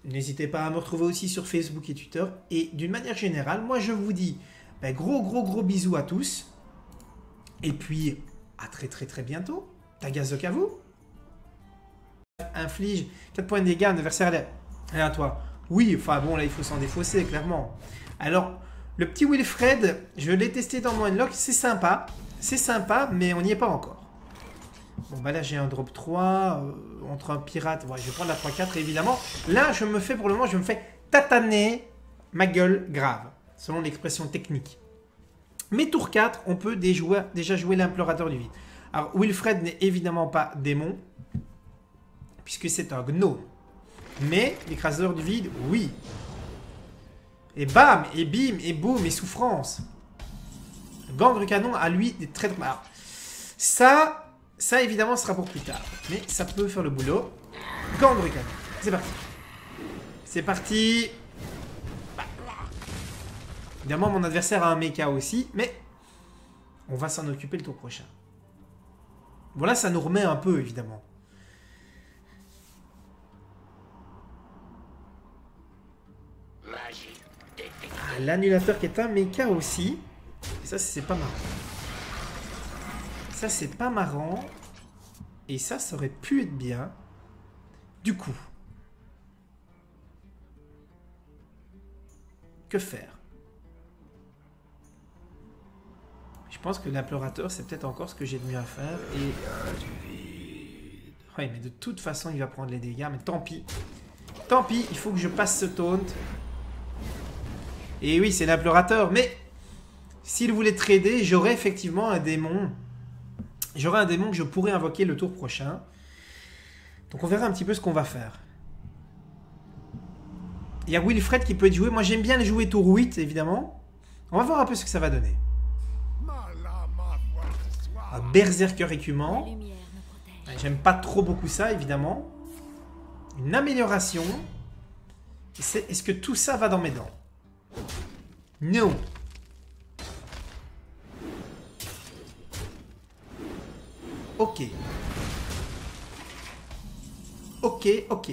N'hésitez pas à me retrouver aussi sur Facebook et Twitter. Et d'une manière générale, moi je vous dis gros bisous à tous. Et puis à très bientôt. Tagazok à vous. Inflige 4 points de dégâts à un adversaire aléatoire. Oui, enfin bon, là il faut s'en défausser, clairement. Alors, le petit Wilfred, je l'ai testé dans mon unlock, c'est sympa. C'est sympa, mais on n'y est pas encore. Bon, là j'ai un drop 3 entre un pirate. Ouais, je vais prendre la 3-4 évidemment. Là, je me fais tataner ma gueule grave, selon l'expression technique. Mais tour 4, on peut déjà jouer l'implorateur du vide. Alors, Wilfred n'est évidemment pas démon, puisque c'est un gnome. Mais l'écraseur du vide, oui. Et bam, et bim, et boum, et souffrance. Gangre canon a lui des traits de... Alors, ça évidemment ce sera pour plus tard. Mais ça peut faire le boulot. Gangre canon. C'est parti. C'est parti. Évidemment mon adversaire a un mecha aussi. Mais on va s'en occuper le tour prochain. Voilà, ça nous remet un peu évidemment. L'annulateur qui est un mecha aussi. Et ça, c'est pas marrant. Ça, c'est pas marrant. Et ça aurait pu être bien. Du coup. Que faire? Je pense que l'implorateur, c'est peut-être encore ce que j'ai de mieux à faire. Et... Oui, mais de toute façon, il va prendre les dégâts. Mais tant pis. Tant pis, il faut que je passe ce taunt. Et oui, c'est l'implorateur, mais s'il voulait trader, j'aurais effectivement un démon. J'aurais un démon que je pourrais invoquer le tour prochain. Donc on verra un petit peu ce qu'on va faire. Il y a Wilfred qui peut être joué. Moi j'aime bien les jouer tour 8, évidemment. On va voir un peu ce que ça va donner. Un berserker écumant. J'aime pas trop beaucoup ça, évidemment. Une amélioration. Est-ce que tout ça va dans mes dents? Non. Ok. Ok, ok.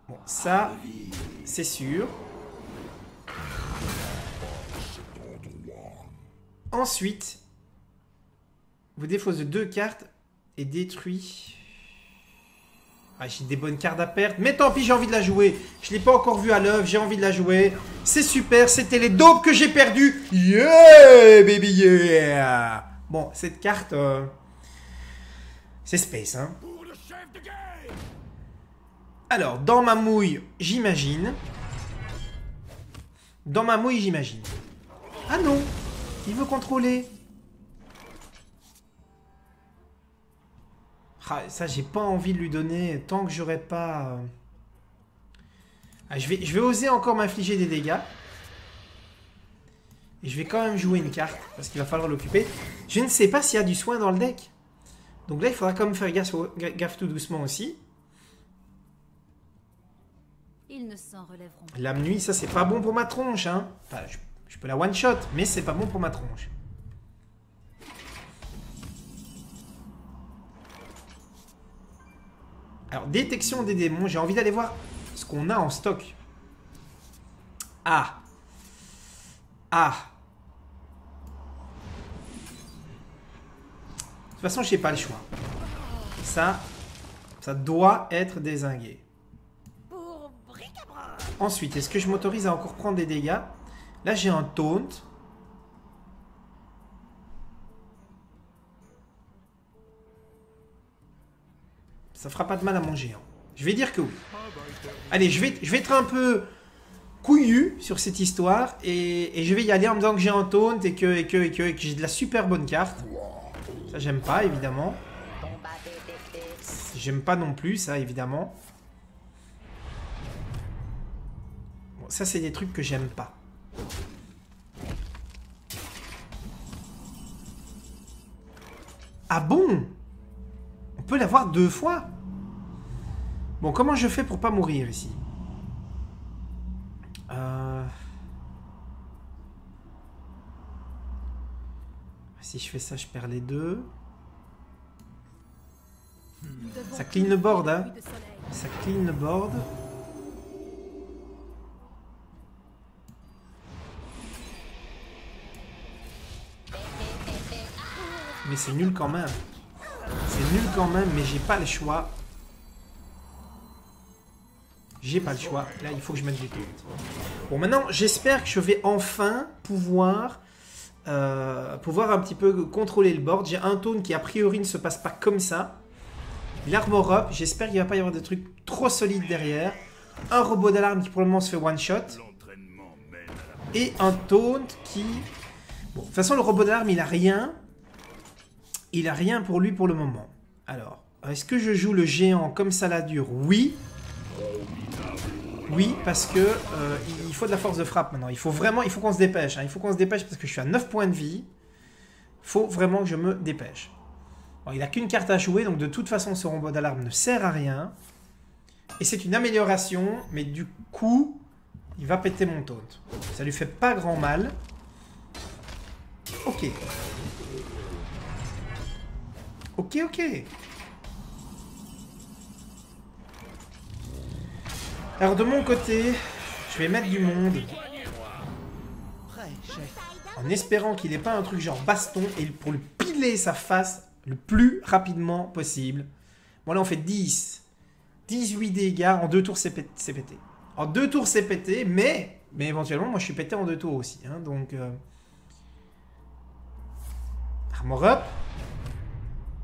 Bon, ça, c'est sûr. Ensuite, vous défausse de 2 cartes et détruit. Ah, j'ai des bonnes cartes à perdre. Mais tant pis, j'ai envie de la jouer. Je ne l'ai pas encore vue à l'œuvre, j'ai envie de la jouer. C'est super, c'était les daubes que j'ai perdues. Yeah, baby, yeah. Bon, cette carte... c'est space, hein. Alors, dans ma mouille, j'imagine. Dans ma mouille, j'imagine. Ah non, il veut contrôler. Ah, ça, j'ai pas envie de lui donner tant que j'aurais pas... Ah, je vais oser encore m'infliger des dégâts. Et je vais quand même jouer une carte, parce qu'il va falloir l'occuper. Je ne sais pas s'il y a du soin dans le deck. Donc là, il faudra quand même faire gaffe tout doucement aussi. Ils ne s'en relèveront. Lame nuit, ça, c'est pas bon pour ma tronche, hein. Enfin, je peux la one-shot, mais c'est pas bon pour ma tronche. Alors, détection des démons. J'ai envie d'aller voir ce qu'on a en stock. Ah. Ah. De toute façon, j'ai pas le choix. Ça doit être dézingué. Ensuite, est-ce que je m'autorise à encore prendre des dégâts? Là, j'ai un taunt. Ça fera pas de mal à mon géant. Je vais dire que oui. Allez, je vais être un peu couillu sur cette histoire. Et je vais y aller en me disant que j'ai un taunt et que j'ai de la super bonne carte. Ça, j'aime pas, évidemment. J'aime pas non plus, ça, évidemment. Bon, ça, c'est des trucs que j'aime pas. Ah bon? On peut l'avoir 2 fois? Bon, comment je fais pour pas mourir ici? Si je fais ça, je perds les 2. Ça clean le board, hein? Ça clean le board. Mais c'est nul quand même. C'est nul quand même, mais j'ai pas le choix. J'ai pas le choix. Là, il faut que je mette du taunt. Bon, maintenant, j'espère que je vais enfin pouvoir un petit peu contrôler le board. J'ai un taunt qui, a priori, ne se passe pas comme ça. L'armor up. J'espère qu'il ne va pas y avoir de trucs trop solides derrière. Un robot d'alarme qui, pour le moment, se fait one-shot. Et un taunt qui... Bon, de toute façon, le robot d'alarme, il a rien. Il a rien pour lui pour le moment. Alors, est-ce que je joue le géant comme ça la dure? Oui. Oui, parce que il faut de la force de frappe maintenant. Il faut qu'on se dépêche. Hein. Il faut qu'on se dépêche parce que je suis à 9 points de vie. Il faut vraiment que je me dépêche. Bon, il n'a qu'une carte à jouer, donc de toute façon, ce robot d'alarme ne sert à rien. Et c'est une amélioration, mais du coup, il va péter mon taunt. Ça lui fait pas grand mal. Ok. Ok, ok. Alors de mon côté, je vais mettre du monde. En espérant qu'il n'ait pas un truc genre baston et pour lui piler sa face le plus rapidement possible. Bon là on fait 10. 18 dégâts. En 2 tours c'est pété. En 2 tours c'est pété, mais éventuellement moi je suis pété en 2 tours aussi. Hein, donc... Armor up.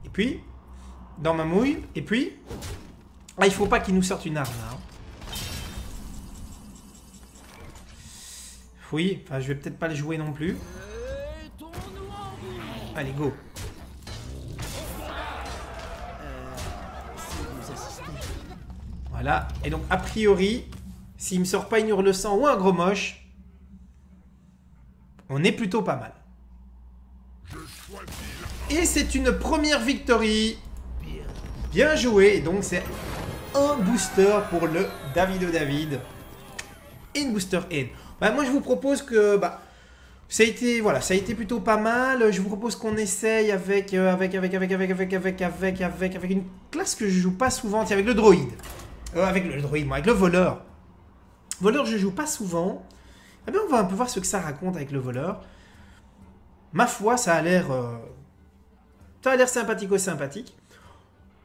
Et puis... Dans ma mouille. Et puis... Ah, il faut pas qu'il nous sorte une arme là. Hein. Oui, enfin je vais peut-être pas le jouer non plus. Allez, go. Voilà. Et donc, a priori, s'il me sort pas une hurle-sang ou un gros moche, on est plutôt pas mal. Et c'est une première victory. Bien joué. Et donc, c'est un booster pour le Davido David. Et une booster in. Bah, moi, je vous propose que Ça a été, voilà, ça a été plutôt pas mal. Je vous propose qu'on essaye avec une classe que je joue pas souvent. Tiens, avec le droïde. Avec le droïde, moi, avec le voleur. Voleur, je joue pas souvent. Eh bien, on va un peu voir ce que ça raconte avec le voleur. Ma foi, ça a l'air sympathique.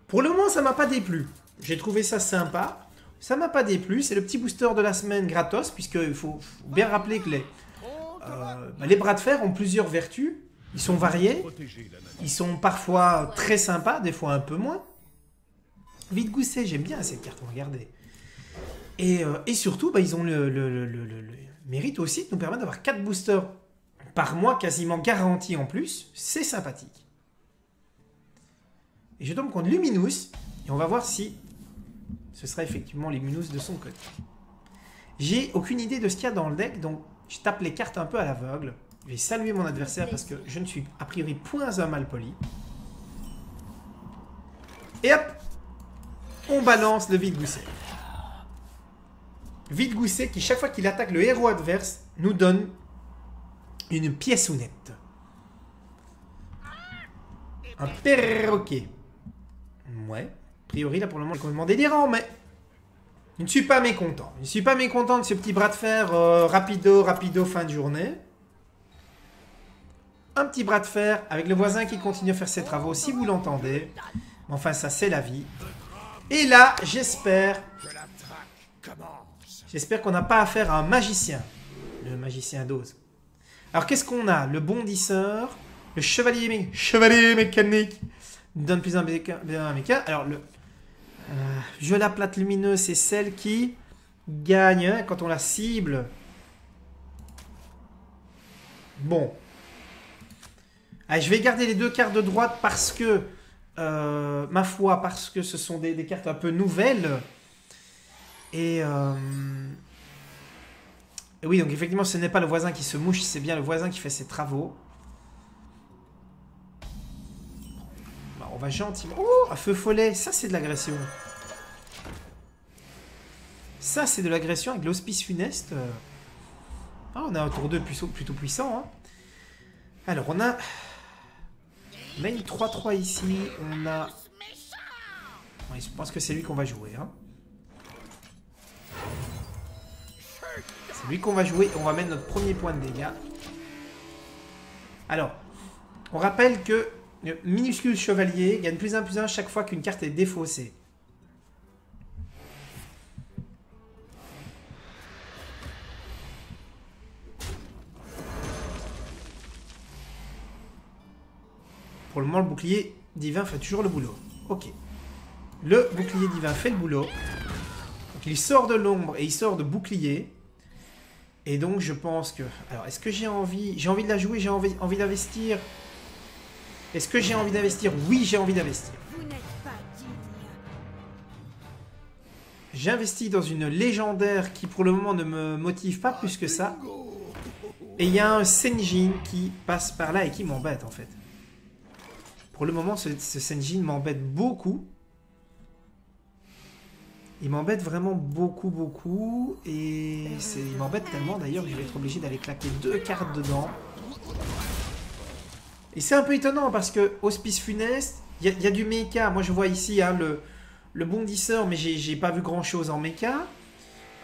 Pour le moment, ça m'a pas déplu. J'ai trouvé ça sympa. Ça m'a pas déplu. C'est le petit booster de la semaine gratos, puisqu'il faut bien rappeler que les bras de fer ont plusieurs vertus. Ils sont variés. Ils sont parfois très sympas, des fois un peu moins. Vite Gousset, j'aime bien cette carte, regardez. Et surtout, ils ont le mérite aussi de nous permettre d'avoir 4 boosters par mois, quasiment garantis en plus. C'est sympathique. Et je tombe contre Luminous, et on va voir si ce sera effectivement Luminous de son côté. J'ai aucune idée de ce qu'il y a dans le deck, donc je tape les cartes un peu à l'aveugle. Je vais saluer mon adversaire parce que je ne suis a priori point un mal poli. Et hop, on balance le Vite Gousset. Vite Gousset qui, chaque fois qu'il attaque le héros adverse, nous donne une pièce ou nette. Un perroquet. Ouais. A priori, là, pour le moment, c'est complètement délirant, mais je ne suis pas mécontent. Je ne suis pas mécontent de ce petit bras de fer rapido, fin de journée. Un petit bras de fer avec le voisin qui continue à faire ses travaux, si vous l'entendez. Enfin, ça, c'est la vie. Et là, j'espère qu'on n'a pas affaire à un magicien. Le magicien d'Oz. Alors, qu'est-ce qu'on a? Le bondisseur, le chevalier mécanique, donne plus un méca. Alors, le jeu la plate lumineuse, c'est celle qui gagne hein, quand on la cible. Bon. Allez, je vais garder les 2 cartes de droite parce que, ma foi, parce que ce sont des cartes un peu nouvelles. Et oui, donc effectivement, ce n'est pas le voisin qui se mouche, c'est bien le voisin qui fait ses travaux. Bah, on va gentiment... Oh, un feu follet, ça c'est de l'agression. Ça c'est de l'agression avec l'hospice funeste. Ah, on a un tour 2 plutôt puissant. Hein. Alors, on a une 3-3 ici. On a... Ouais, je pense que c'est lui qu'on va jouer. Hein. C'est lui qu'on va jouer. On va mettre notre premier point de dégâts. Alors, on rappelle que le minuscule chevalier gagne +1/+1 chaque fois qu'une carte est défaussée. Pour le moment, le bouclier divin fait toujours le boulot. Ok. Le bouclier divin fait le boulot. Donc, il sort de l'ombre et il sort de bouclier. Et donc, je pense que... Alors, est-ce que j'ai envie... J'ai envie de la jouer, j'ai envie d'investir. Est-ce que j'ai envie d'investir? Oui, j'ai envie d'investir. J'investis dans une légendaire qui, pour le moment, ne me motive pas plus que ça. Et il y a un Senjin qui passe par là et qui m'embête, en fait. Pour le moment, ce Senjin m'embête beaucoup. Il m'embête vraiment beaucoup. Et il m'embête tellement d'ailleurs que je vais être obligé d'aller claquer 2 cartes dedans. Et c'est un peu étonnant parce que Hospice Funeste, il y a du mecha. Moi je vois ici hein, le bondisseur, mais j'ai pas vu grand chose en mecha.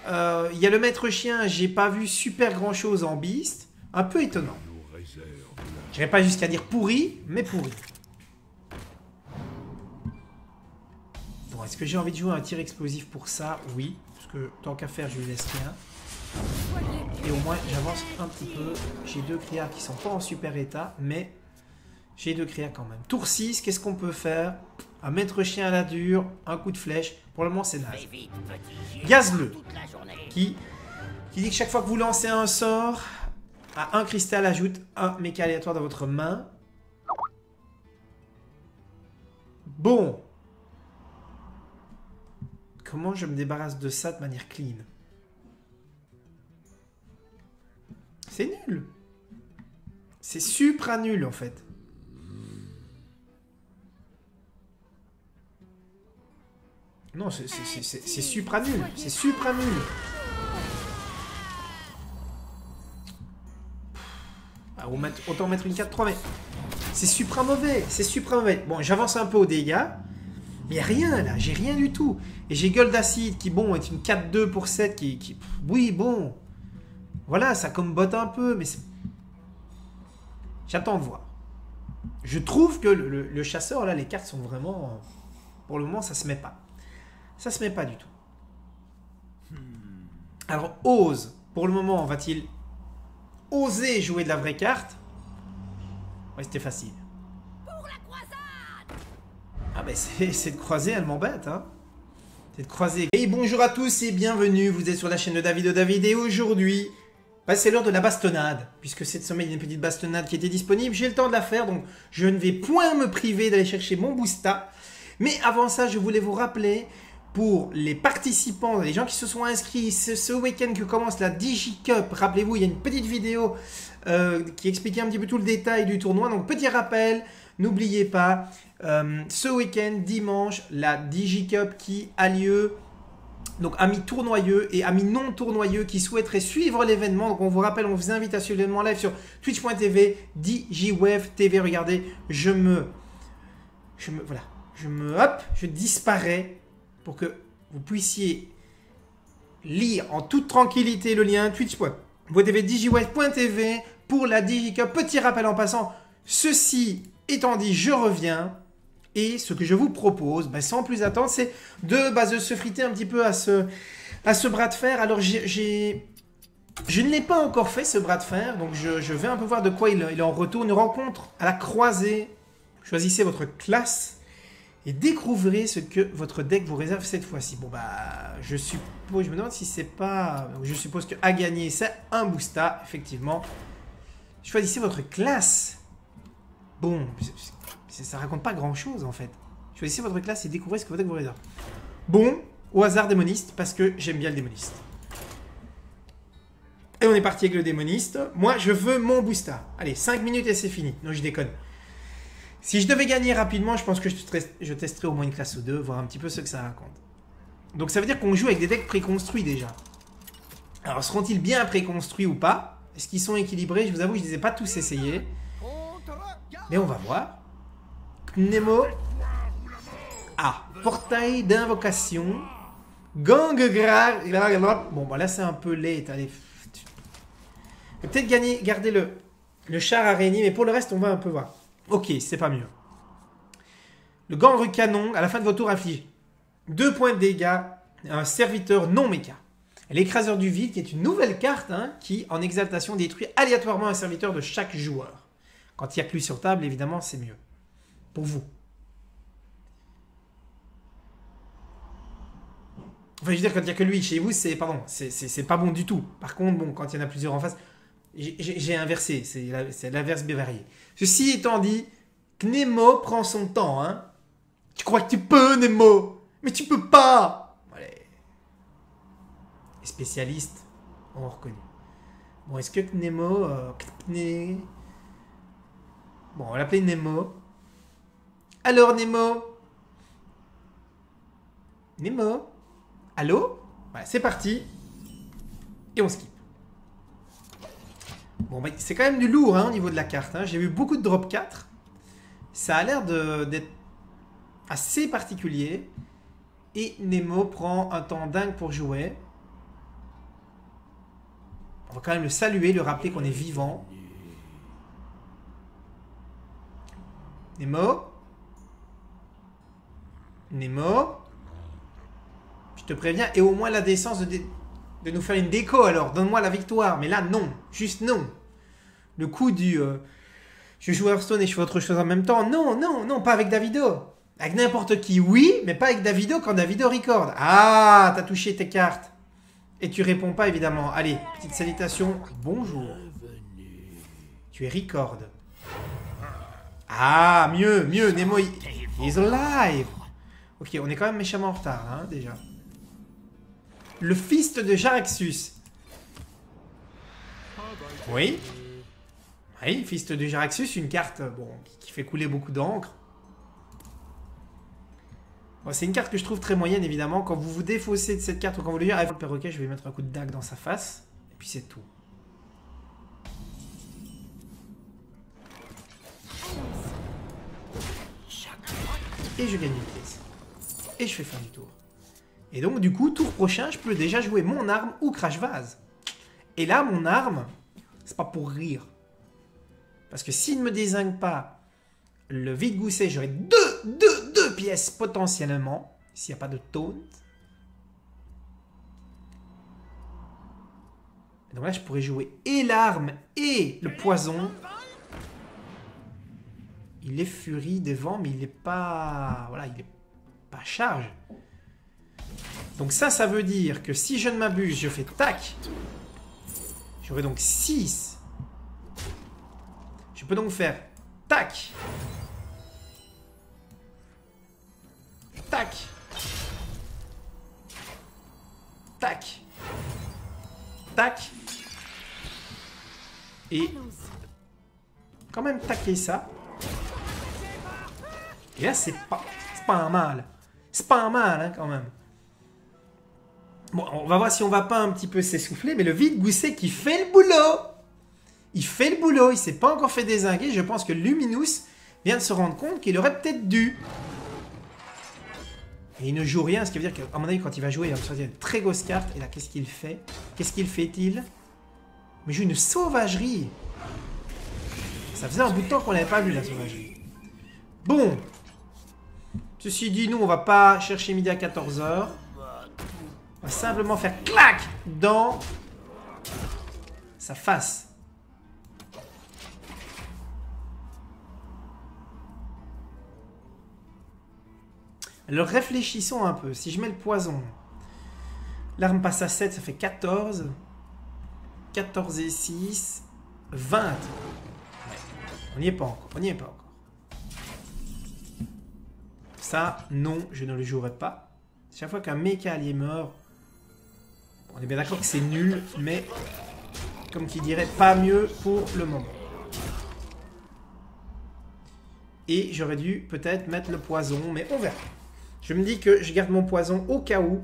Il y a le maître chien, j'ai pas vu super grand chose en beast. Un peu étonnant. Je n'irai pas jusqu'à dire pourri, mais pourri. Bon, est-ce que j'ai envie de jouer un tir explosif pour ça? Oui, parce que tant qu'à faire, je lui laisse rien. Et au moins, j'avance un petit peu. J'ai 2 créas qui sont pas en super état, mais j'ai 2 créas quand même. Tour 6, qu'est-ce qu'on peut faire? Un maître chien à la dure, un coup de flèche. Pour le moment, c'est naze. Gazleux, qui dit que chaque fois que vous lancez un sort, à un cristal, ajoute un méca aléatoire dans votre main. Bon. Comment je me débarrasse de ça de manière clean? C'est nul. C'est supra nul en fait. Non, c'est supra nul. C'est supra nul. autant mettre une 4-3, mais c'est super mauvais. C'est super mauvais. Bon, j'avance un peu aux dégâts. Mais il n'y a rien là, j'ai rien du tout. Et j'ai gueule d'acide qui, bon, est une 4-2 pour 7 qui... Oui, bon. Voilà, ça combotte un peu, mais c'est... J'attends de voir. Je trouve que le chasseur, là, les cartes sont vraiment... Pour le moment, ça se met pas. Ça se met pas du tout. Alors, Ose, pour le moment, va-t-il oser jouer de la vraie carte? Ouais, c'était facile. Ah ben c'est de croiser, elle m'embête, hein. C'est de croiser. Et bonjour à tous et bienvenue, vous êtes sur la chaîne de David et aujourd'hui, bah, c'est l'heure de la bastonnade. Puisque cette semaine, il y a une petite bastonnade qui était disponible, j'ai le temps de la faire, donc je ne vais point me priver d'aller chercher mon Boosta. Mais avant ça, je voulais vous rappeler, pour les participants, les gens qui se sont inscrits ce week-end que commence la DigiCup, rappelez-vous, il y a une petite vidéo qui expliquait un petit peu tout le détail du tournoi, donc petit rappel, n'oubliez pas, ce week-end, dimanche, la DigiCup qui a lieu, donc amis tournoyeux et amis non tournoyeux qui souhaiteraient suivre l'événement. Donc on vous rappelle, on vous invite à suivre l'événement live sur twitch.tv, DigiWave TV. Regardez, je disparais pour que vous puissiez lire en toute tranquillité le lien twitch.tv, DigiWave.tv pour la DigiCup. Petit rappel en passant, ceci étant dit, je reviens. Et ce que je vous propose, bah, sans plus attendre, c'est de se friter un petit peu à ce bras de fer. Alors, je ne l'ai pas encore fait, ce bras de fer. Donc, je vais un peu voir de quoi il en retourne. Une rencontre à la croisée. Choisissez votre classe et découvrez ce que votre deck vous réserve cette fois-ci. Bon, bah, je me demande si c'est pas... Je suppose que à gagner, c'est un Boosta, effectivement. Choisissez votre classe. Bon, ça raconte pas grand-chose, en fait. Choisissez votre classe et découvrez ce que votre deck vous réserve. Bon, au hasard démoniste, parce que j'aime bien le démoniste. Et on est parti avec le démoniste. Moi, je veux mon Boosta. Allez, 5 minutes et c'est fini. Non, je déconne. Si je devais gagner rapidement, je pense que je testerai au moins une classe ou deux, voir un petit peu ce que ça raconte. Donc ça veut dire qu'on joue avec des decks préconstruits déjà. Alors seront-ils bien préconstruits ou pas? Est-ce qu'ils sont équilibrés? Je vous avoue, je ne les ai pas tous essayés. Mais on va voir. Nemo. Ah, portail d'invocation. Gang grave. Bon, bah là c'est un peu laid. Allez. Je vais peut-être garder le char araignée, mais pour le reste, on va un peu voir. Ok, c'est pas mieux. Le gangre canon, à la fin de votre tour, inflige 2 points de dégâts à un serviteur non méca. L'écraseur du vide, qui est une nouvelle carte, hein, qui, en exaltation, détruit aléatoirement un serviteur de chaque joueur. Quand il n'y a que lui sur table, évidemment, c'est mieux. Pour vous. Enfin, je veux dire, quand il n'y a que lui chez vous, c'est pas bon du tout. Par contre, bon, quand il y en a plusieurs en face, j'ai inversé. C'est l'inverse bévarié. Ceci étant dit, Nemo prend son temps. Hein. Tu crois que tu peux, Nemo? Mais tu peux pas. Allez. Les spécialistes ont reconnu. Bon, est-ce que Nemo... Bon, on va l'appeler Nemo. Alors, Nemo? Nemo? Allô? Voilà, c'est parti. Et on skip. Bon, bah, c'est quand même du lourd hein, au niveau de la carte. Hein. J'ai vu beaucoup de drop 4. Ça a l'air d'être assez particulier. Et Nemo prend un temps dingue pour jouer. On va quand même le saluer, le rappeler qu'on est vivant. Nemo? Nemo? Je te préviens. Et au moins la décence de nous faire une déco alors. Donne-moi la victoire. Mais là, non. Juste non. Le coup du... je joue Hearthstone et je fais autre chose en même temps. Non, non, non. Pas avec Davido. Avec n'importe qui, oui. Mais pas avec Davido quand Davido record. Ah, t'as touché tes cartes. Et tu réponds pas, évidemment. Allez, petite salutation. Bonjour. Tu es record. Ah, mieux, mieux. Nemo, is alive. Ok, on est quand même méchamment en retard, hein, déjà. Le fist de Jaraxxus. Oui. Oui, fist de Jaraxxus, une carte bon, qui fait couler beaucoup d'encre. Bon, c'est une carte que je trouve très moyenne, évidemment. Quand vous vous défaussez de cette carte ou quand vous le dire, le perroquet, je vais mettre un coup de dague dans sa face. Et puis c'est tout. et je gagne une pièce. Et je fais fin du tour. Et donc, du coup, tour prochain, je peux déjà jouer mon arme ou Crash Vase. Et là, mon arme, c'est pas pour rire. Parce que s'il ne me dézingue pas le vide-gousset, j'aurai deux pièces potentiellement. S'il n'y a pas de taunt. Et donc là, je pourrais jouer et l'arme et le poison. Il est furie des vents, mais il n'est pas... Voilà, il n'est pas charge. Donc ça veut dire que si je ne m'abuse, je fais tac. J'aurai donc 6. Je peux donc faire tac. Tac. Tac. Tac. Et quand même taquer ça. Et là, c'est pas un mal. C'est pas un mal, hein, quand même. Bon, on va voir si on va pas un petit peu s'essouffler, mais le vide-gousset qui fait le boulot. Il fait le boulot, il s'est pas encore fait dézinguer. Je pense que Luminous vient de se rendre compte qu'il aurait peut-être dû. Et il ne joue rien, ce qui veut dire qu'à mon avis, quand il va jouer, il va me sortir une très grosse carte. Et là, qu'est-ce qu'il fait? Qu'est-ce qu'il fait-il? Mais joue une sauvagerie. Ça faisait un bout de temps qu'on n'avait pas vu, la sauvagerie. Bon. Ceci dit, nous, on va pas chercher midi à 14h. On va simplement faire clac dans sa face. Alors réfléchissons un peu. Si je mets le poison, l'arme passe à 7, ça fait 14. 14 et 6, 20. On n'y est pas encore. On n'y est pas encore. Ça, non, je ne le jouerai pas. Chaque fois qu'un méca allié meurt, on est bien d'accord que c'est nul, mais comme qui dirait, pas mieux pour le moment. Et j'aurais dû peut-être mettre le poison, mais on verra. Je me dis que je garde mon poison au cas où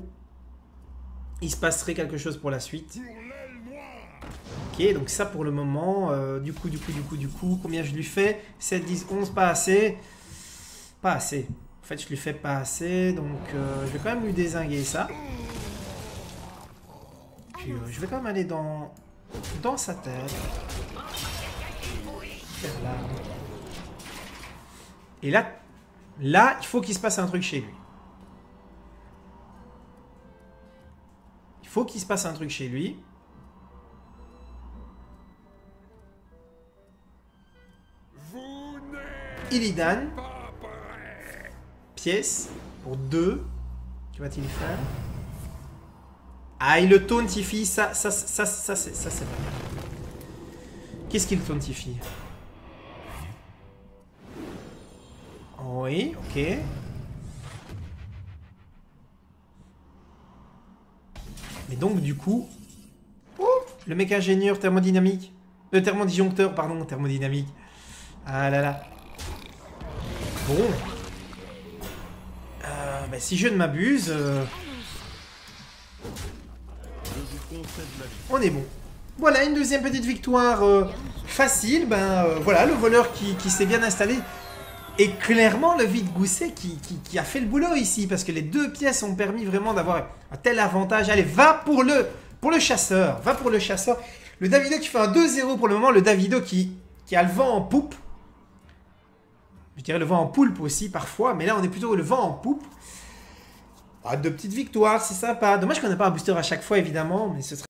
il se passerait quelque chose pour la suite. Ok, donc ça pour le moment. Du coup, combien je lui fais? 7, 10, 11, pas assez. Pas assez. En fait, je lui fais pas assez, donc je vais quand même lui dézinguer ça. Puis je vais quand même aller dans sa tête. Faire l'arme. Et là, il faut qu'il se passe un truc chez lui. Il faut qu'il se passe un truc chez lui. Illidan. Pièce pour 2. Que va-t-il faire? Ah, il le tauntifie. Ça c'est pas bien. Qu'est-ce qu'il tauntifie? Oui, ok. Mais donc, du coup... Oh, le mec ingénieur thermodynamique. Thermodisjoncteur, pardon, thermodynamique. Ah là là. Bon. Bah, si je ne m'abuse... on est bon. Voilà, une deuxième petite victoire facile. Voilà, le voleur qui s'est bien installé. Et clairement, le vide-gousset qui a fait le boulot ici. Parce que les deux pièces ont permis vraiment d'avoir un tel avantage. Allez, va pour le chasseur. Va pour le chasseur. Le Davido qui fait un 2-0 pour le moment. Le Davido qui a le vent en poupe. Je dirais le vent en poulpe aussi parfois. Mais là, on est plutôt le vent en poupe. Ah, deux petites victoires, c'est sympa. Dommage qu'on n'ait pas un booster à chaque fois, évidemment. Mais ce serait